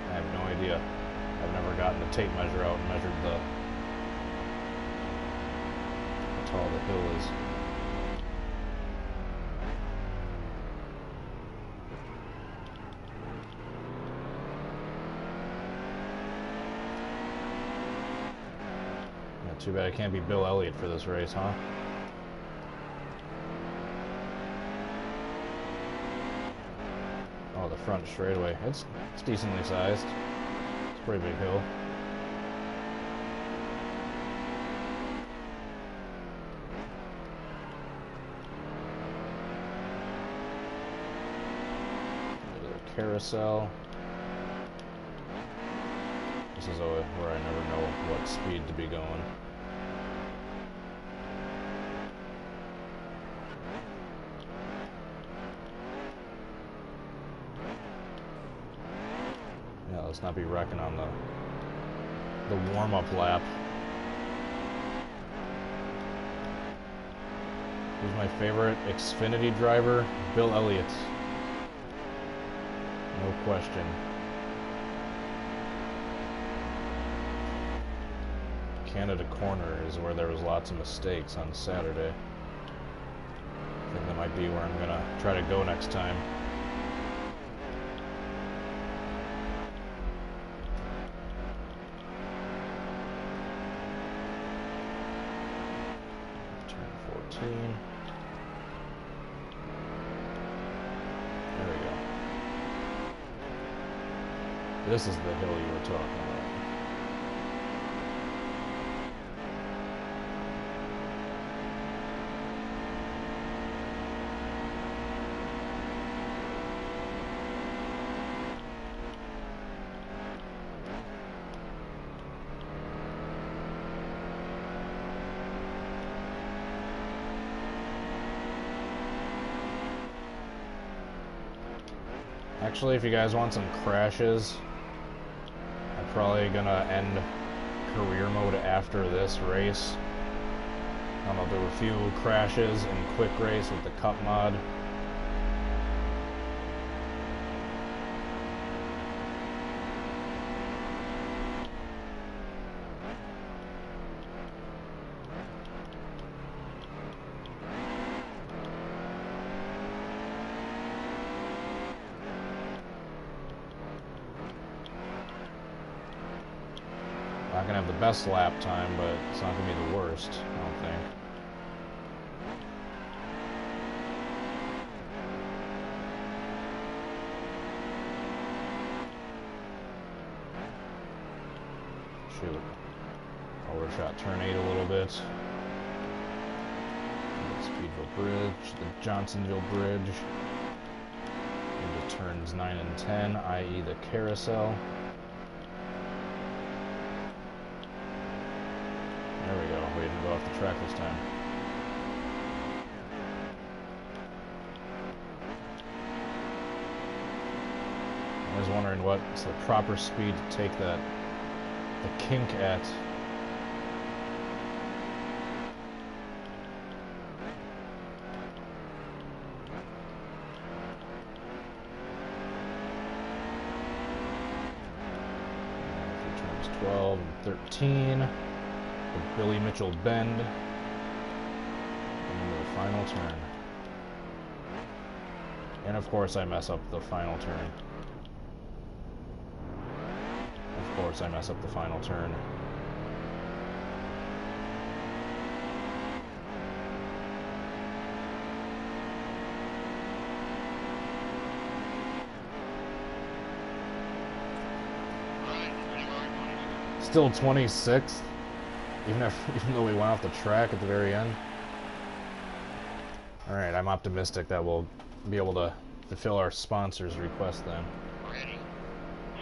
I have no idea. I've never gotten a tape measure out and measured how tall the hill is. Yeah, too bad I can't be Bill Elliott for this race, huh? Oh, the front straightaway. It's decently sized. It's a pretty big hill. carousel. This is where I never know what speed to be going. Yeah, let's not be wrecking on the warm-up lap. Who's my favorite Xfinity driver? Bill Elliott. No question. Canada Corner is where there was lots of mistakes on Saturday. I think that might be where I'm gonna try to go next time. Turn 14. There we go. This is the hill you were talking about. Actually, if you guys want some crashes, I'm probably gonna end career mode after this race. I'll do a few crashes in quick race with the Cup mod. Not gonna have the best lap time, but it's not gonna be the worst, I don't think. Shoot. Overshot turn 8 a little bit. Speedville Bridge, the Johnsonville Bridge. Into turns 9 and 10, i.e. the carousel. There we go. We didn't go off the track this time. I was wondering what's the proper speed to take the kink at. Turns 12 and 13. The Billy Mitchell bend. And into the final turn. And of course I mess up the final turn. Of course I mess up the final turn. Still 26th, even though we went off the track at the very end. All right, I'm optimistic that we'll be able to fulfill our sponsor's request then. Ready.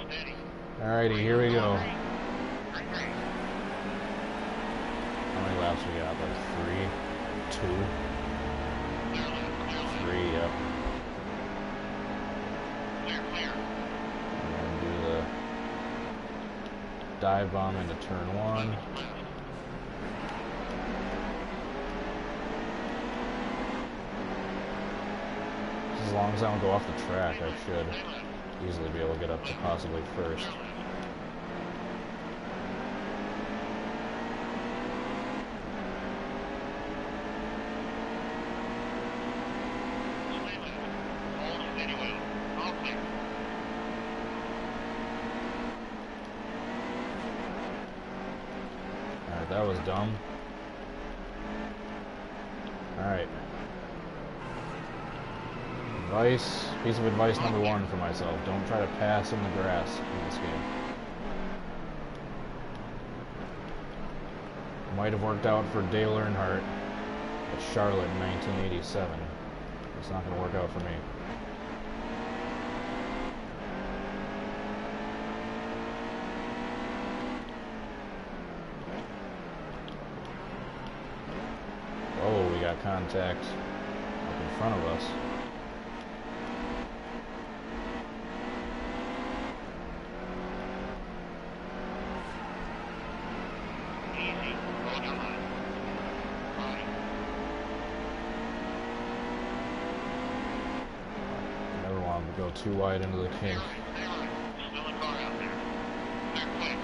Steady. Alrighty, here we go. How many laps we got? Like 3, 2, 3, yep. Clear, clear. And then do the dive bomb into turn 1. As long as I don't go off the track, I should easily be able to get up to possibly first. Alright, that was dumb. Alright. Piece of advice number 1 for myself. Don't try to pass in the grass in this game. Might have worked out for Dale Earnhardt at Charlotte in 1987. It's not going to work out for me. contact up in front of us. Easy. Hold your line. Right. Never want to go too wide into the kink. Stay right. Still a car out there. Third place.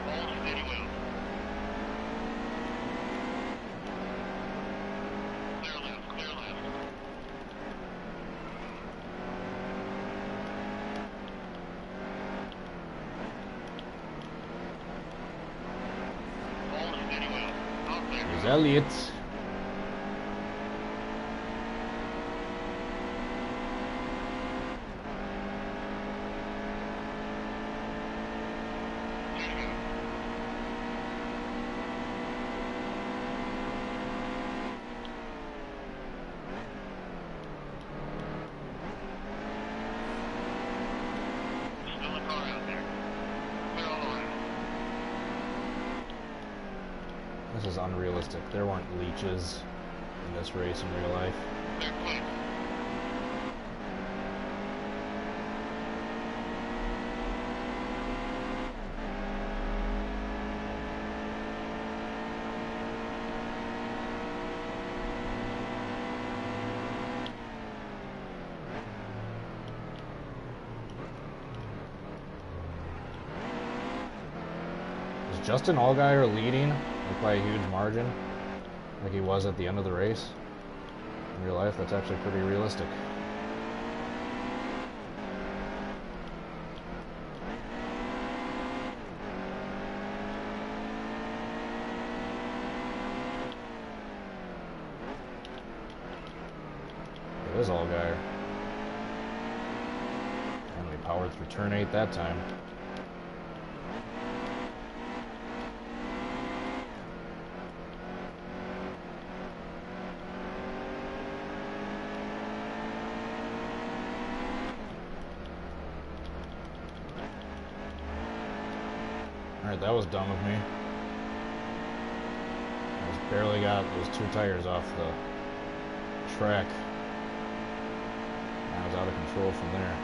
Hold steady wheel. Clear left, clear left. Hold steady wheel. Out there. There's Elliott. There you go. Still a car out there. Clear all the way. This is unrealistic. There weren't leeches in this race in real life. Third place. Is Justin Allgaier leading like by a huge margin, like he was at the end of the race? In real life, that's actually pretty realistic. It is Allgaier. And we powered through turn 8 that time. Alright, that was dumb of me. I just barely got those 2 tires off the track. I was out of control from there.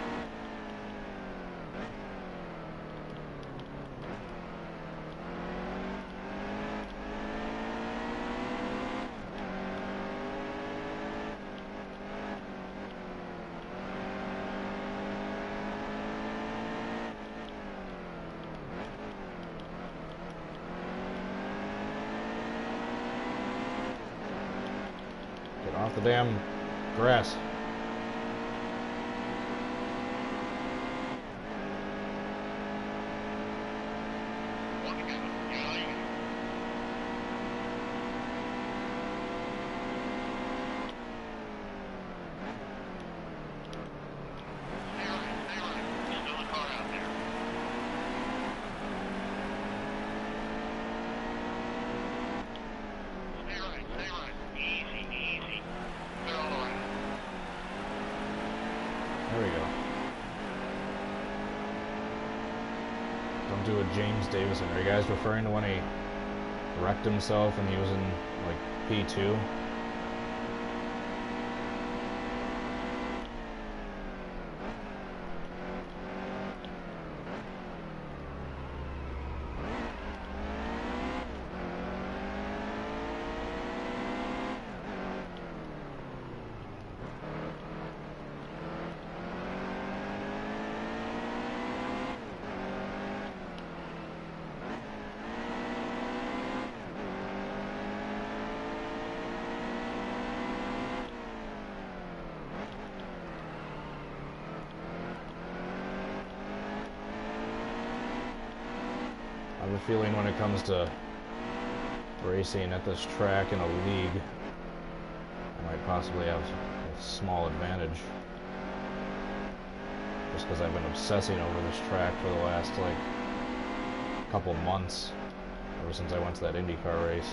Get off the damn grass. One to go. Yeah, you go. Stay right, stay right. Still a car out there. Stay right, stay right. Easy, easy. Clear all the way. There we go. Don't do a James Davison. Are you guys referring to when he wrecked himself and he was in like P2? I have a feeling when it comes to racing at this track in a league, I might possibly have a small advantage. Just because I've been obsessing over this track for the last, like, couple months, ever since I went to that IndyCar race.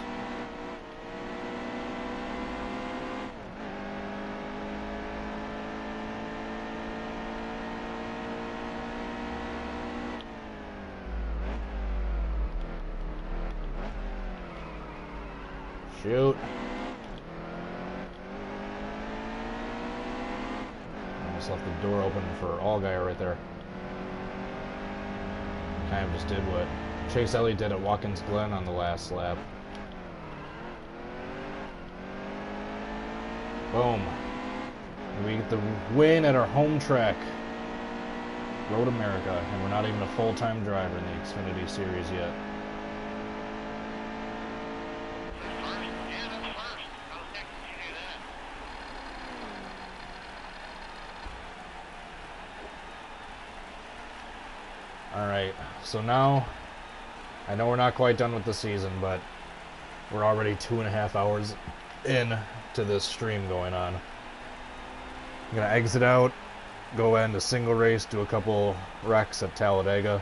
Shoot. Almost left the door open for All Guy right there. Kind of just did what Chase Elliott did at Watkins Glen on the last lap. Boom. And we get the win at our home track, Road America, and we're not even a full-time driver in the Xfinity Series yet. Alright, so now, I know we're not quite done with the season, but we're already 2.5 hours in to this stream going on. I'm going to exit out, go end a single race, do a couple wrecks at Talladega.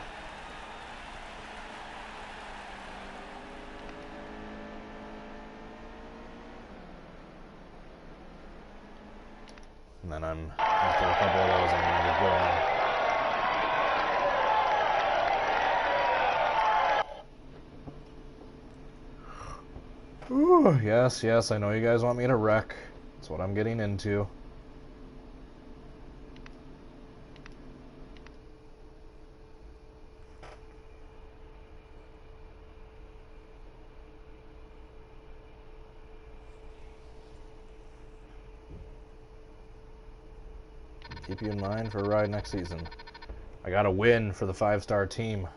And then after a couple of those, I'm going to get going. Ooh, yes, I know you guys want me to wreck. That's what I'm getting into. Keep you in mind for a ride next season. I got a win for the 5-star team.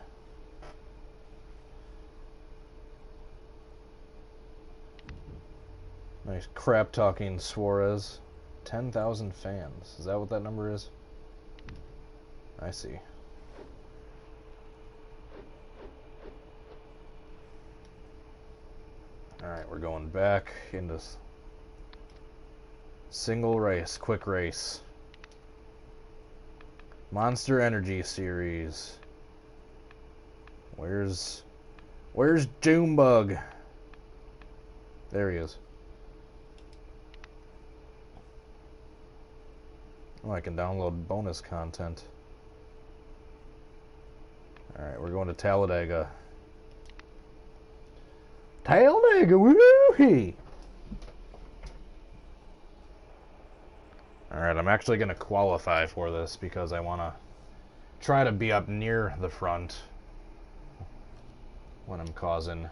Nice crap talking Suarez. 10,000 fans. Is that what that number is? I see. Alright, we're going back into single race, quick race. Monster Energy Series. Where's Junebug? There he is. Oh, I can download bonus content. Alright, we're going to Talladega. Talladega, woo-hee! Alright, I'm actually going to qualify for this because I want to try to be up near the front when I'm causing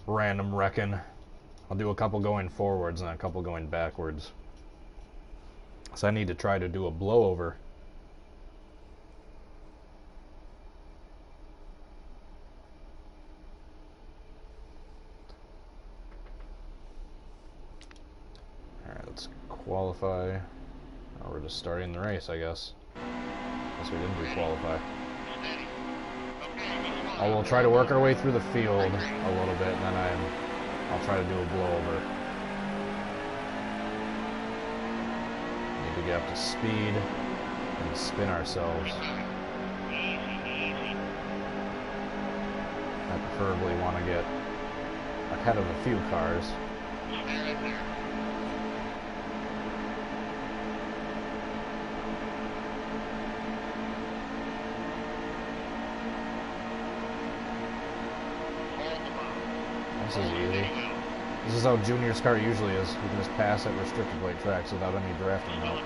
random wrecking. I'll do a couple going forwards and a couple going backwards. So I need to try to do a blowover. Alright, let's qualify. Oh, we're just starting the race, I guess. Guess we didn't re-qualify. Oh, we'll try to work our way through the field a little bit, and then I'll try to do a blowover. To get up to speed and spin ourselves. I preferably want to get ahead of a few cars. This is easy. This is how Junior's car usually is. You can just pass at restricted weight tracks without any drafting help.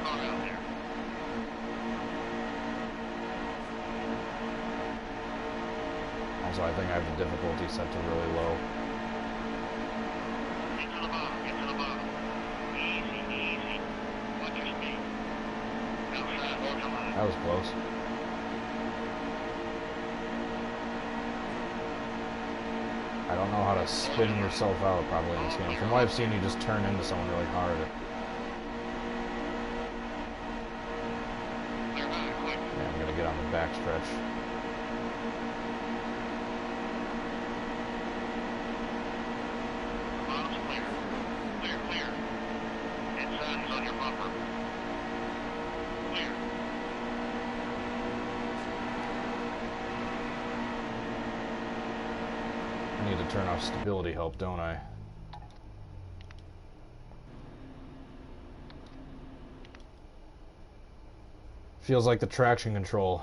Also, I think I have the difficulty set to really low. Get to the bottom, get to the bottom. Easy, easy. Watch your speed. Outside, hold your line. That was close. I don't know how to spin yourself out probably in this game. From what I've seen, you just turn into someone really hard. Yeah, I'm gonna get on the back stretch. Bottom's clear. Clear, clear. Inside is on your bumper. Clear. I need to turn off stability help, don't I? Feels like the traction control.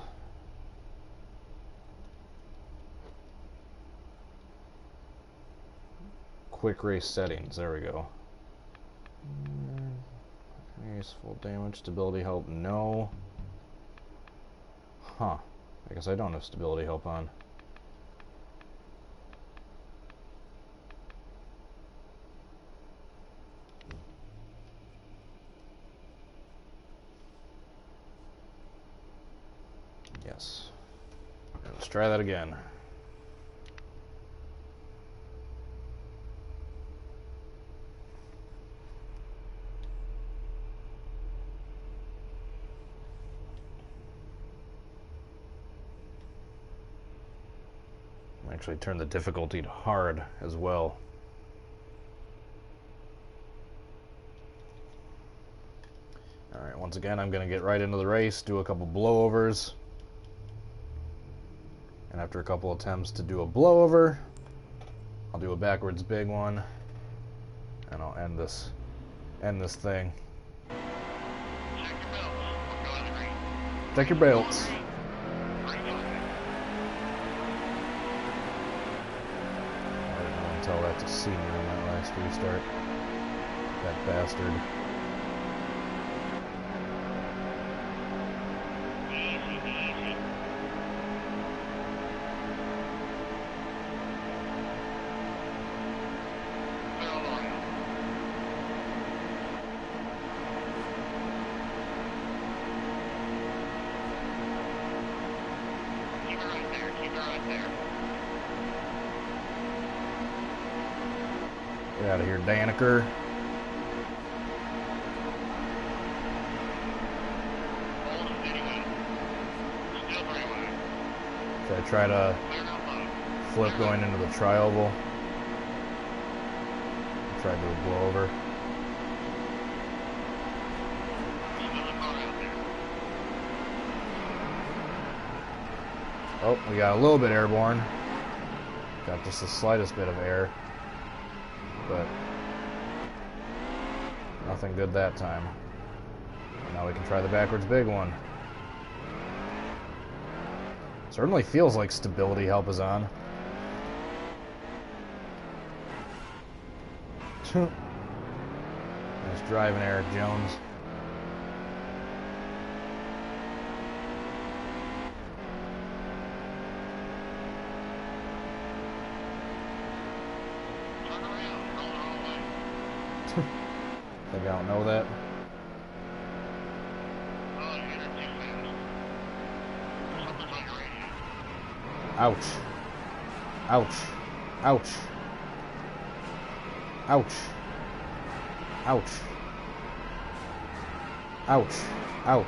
quick race settings. There we go. Race, full damage, stability help, no. Huh. I guess I don't have stability help on. Yes. Let's try that again. Actually turn the difficulty to hard as well. Alright, once again I'm going to get right into the race, do a couple blowovers. And after a couple attempts to do a blowover, I'll do a backwards big one. And I'll end this thing. Check your belts. Tell that to senior in that last restart. That bastard. Get out of here, Daniker. Should I try to flip going into the tri-oval? Try to do a blowover. Oh, we got a little bit airborne. Got just the slightest bit of air. But nothing good that time. Now we can try the backwards big one. Certainly feels like stability help is on. Nice driving, Eric Jones. Think I don't know that. Ouch. Ouch. Ouch. Ouch. Ouch. Ouch. Ouch.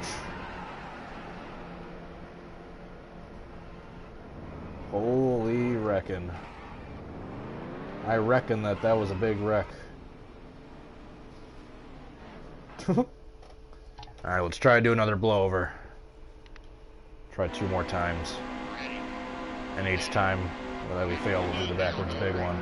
Holy reckon. I reckon that was a big wreck. Alright, let's try to do another blowover. Try 2 more times. And each time that we fail, we'll do the backwards big one.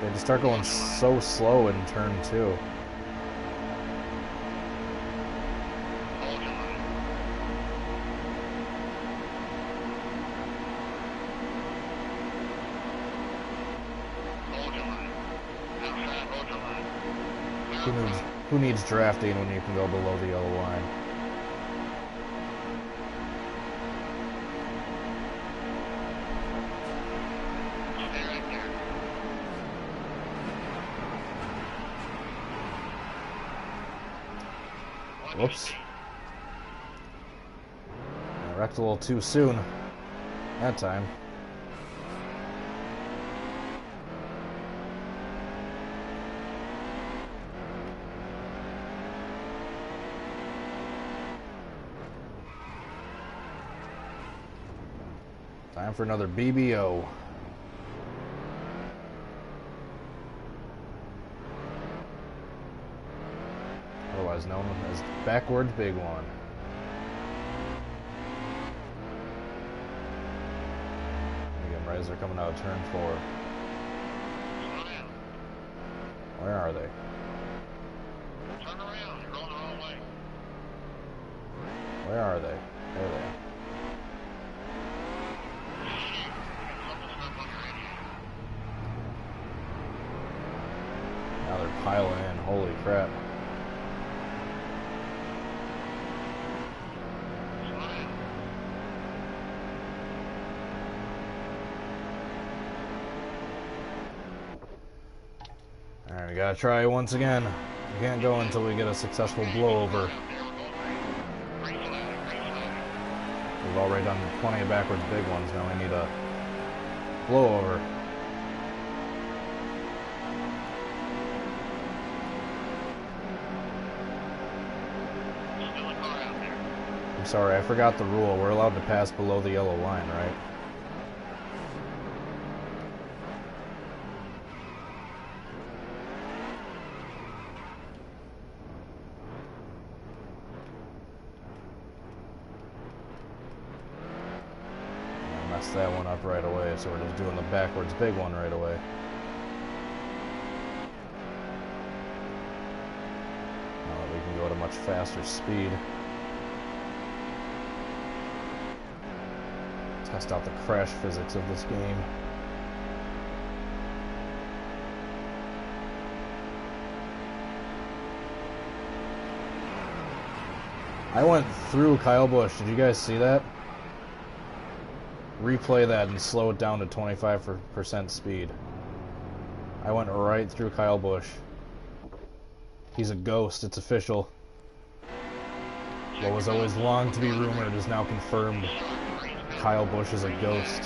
They just start going so slow in turn 2. Who needs drafting when you can go below the yellow line? Whoops. I wrecked a little too soon that time. Time for another BBO. Otherwise known as backwards big one. right as they're coming out of turn 4. Where are they? Turn around. You're going the wrong way. Where are they? There they are. Now they're piling in. Holy crap. Alright, we gotta try once again. We can't go until we get a successful blowover. We've already done plenty of backwards big ones, now we need a blowover. I'm sorry, I forgot the rule. We're allowed to pass below the yellow line, right? That one up right away, so we're just doing the backwards big one right away. Now that we can go at a much faster speed. Test out the crash physics of this game. I went through Kyle Busch. Did you guys see that? Replay that and slow it down to 25% speed. I went right through Kyle Busch. He's a ghost, it's official. What was always long to be rumored is now confirmed. Kyle Busch is a ghost.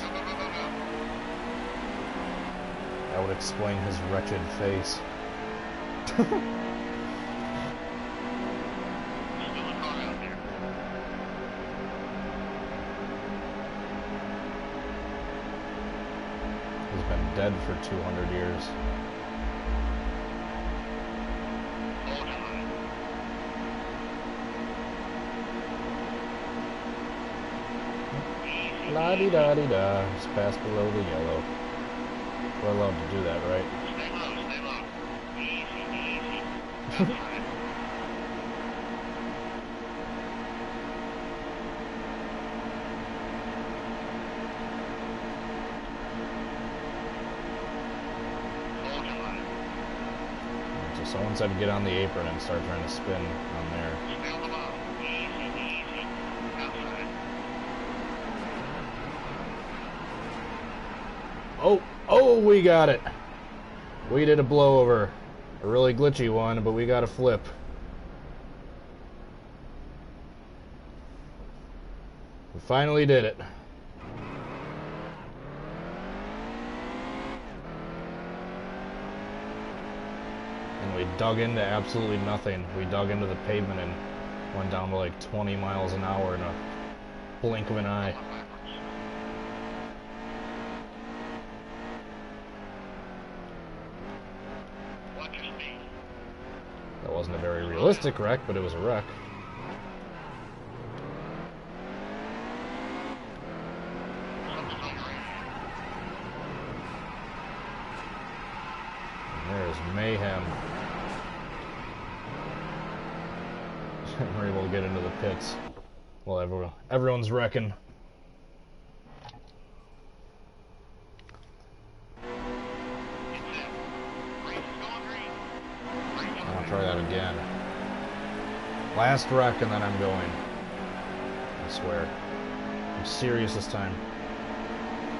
That would explain his wretched face. Dead for 200 years. La-di-da-di-da, just pass below the yellow. We're allowed to do that, right? Stay low, stay low. Easy, easy. Someone said get on the apron and start trying to spin on there. Oh, we got it. We did a blowover. A really glitchy one, but we got a flip. We finally did it. And we dug into absolutely nothing. We dug into the pavement and went down to like 20 miles an hour in a blink of an eye. That wasn't a very realistic wreck, but it was a wreck. And there's mayhem. We're able to get into the pits. Well, everyone's wrecking. Try that again. Last wreck and then I'm going. I swear. I'm serious this time.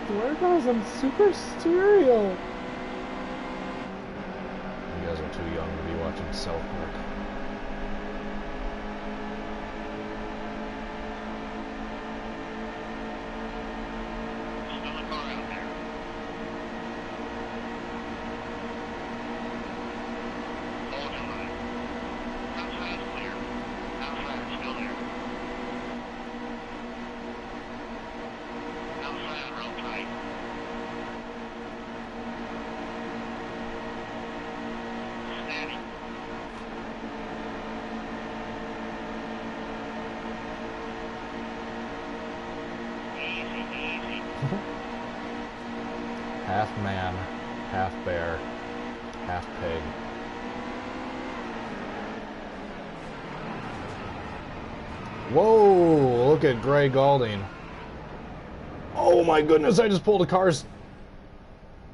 Where goes I'm super stereo? You guys are too young to be watching South Park. half man, half bear, half pig. Whoa, look at Gray Galding. Oh my goodness, I just pulled a car's...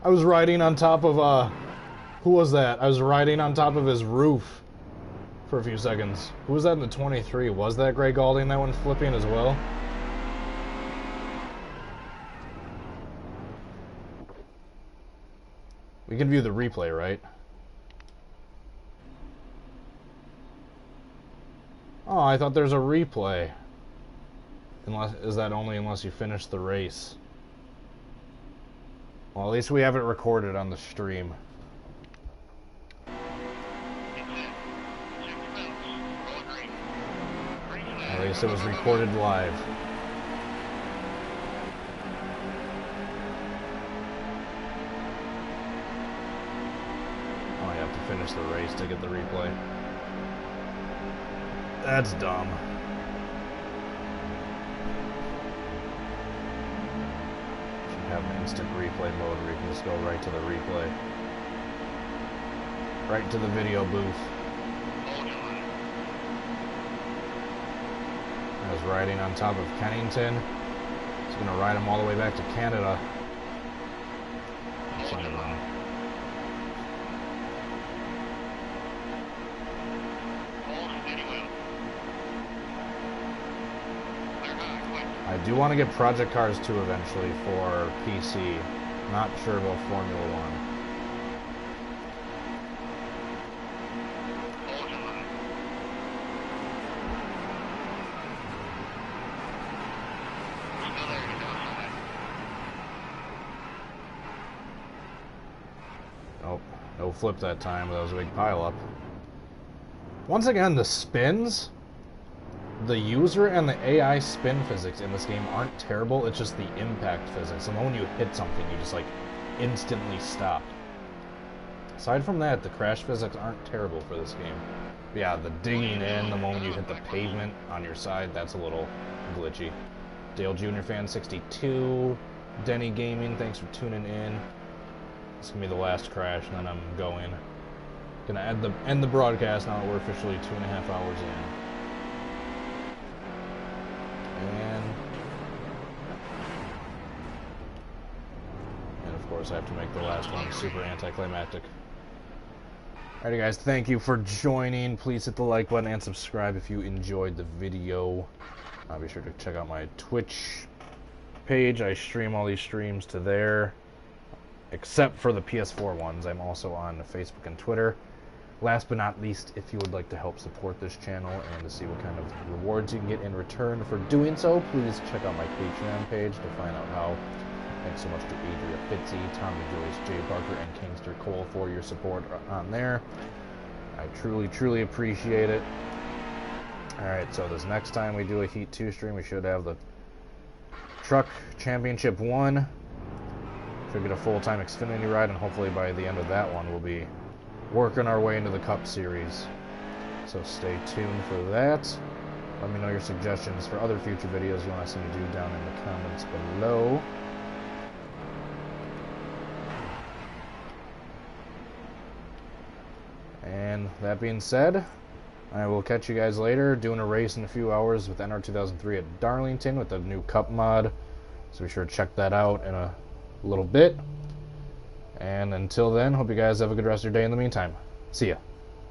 I was riding on top of, who was that? I was riding on top of his roof for a few seconds. Who was that in the 23? Was that Gray Galding that went flipping as well? We can view the replay, right? Oh, I thought there's a replay. Is that only unless you finish the race? Well, at least we have it recorded on the stream. At least it was recorded live. Oh, I have to finish the race to get the replay. That's dumb. Should have an instant replay mode where you can just go right to the replay. Right to the video booth. I was riding on top of Kennington. It's gonna ride him all the way back to Canada. I do want to get Project Cars 2 eventually for PC. Not sure about Formula 1. Nope, no flip that time. That was a big pile up. Once again, the spins, the user and the AI spin physics in this game aren't terrible. It's just the impact physics. And when you hit something, you just like instantly stop. Aside from that, the crash physics aren't terrible for this game. But yeah, the digging in the moment you hit the pavement on your side, that's a little glitchy. Dale Jr. Fan 62, Denny Gaming, thanks for tuning in. It's gonna be the last crash, and then I'm going. Gonna end the broadcast now that we're officially 2.5 hours in. And of course I have to make the last one super anticlimactic. Alrighty guys, thank you for joining. Please hit the like button and subscribe if you enjoyed the video. Be sure to check out my Twitch page. I stream all these streams to there, except for the PS4 ones. I'm also on Facebook and Twitter. Last but not least, if you would like to help support this channel and to see what kind of rewards you can get in return for doing so, please check out my Patreon page to find out how. Thanks so much to Adria Fitzy, Tommy Joyce, Jay Barker, and Kingster Cole for your support on there. I truly, truly appreciate it. Alright, so this next time we do a Heat 2 stream, we should have the Truck Championship 1. Should get a full-time Xfinity ride, and hopefully by the end of that one we'll be working our way into the Cup Series. So stay tuned for that. Let me know your suggestions for other future videos you want to see me do down in the comments below. And that being said, I will catch you guys later. Doing a race in a few hours with NR 2003 at Darlington with the new Cup mod. So be sure to check that out in a little bit. And until then, hope you guys have a good rest of your day in the meantime. See ya.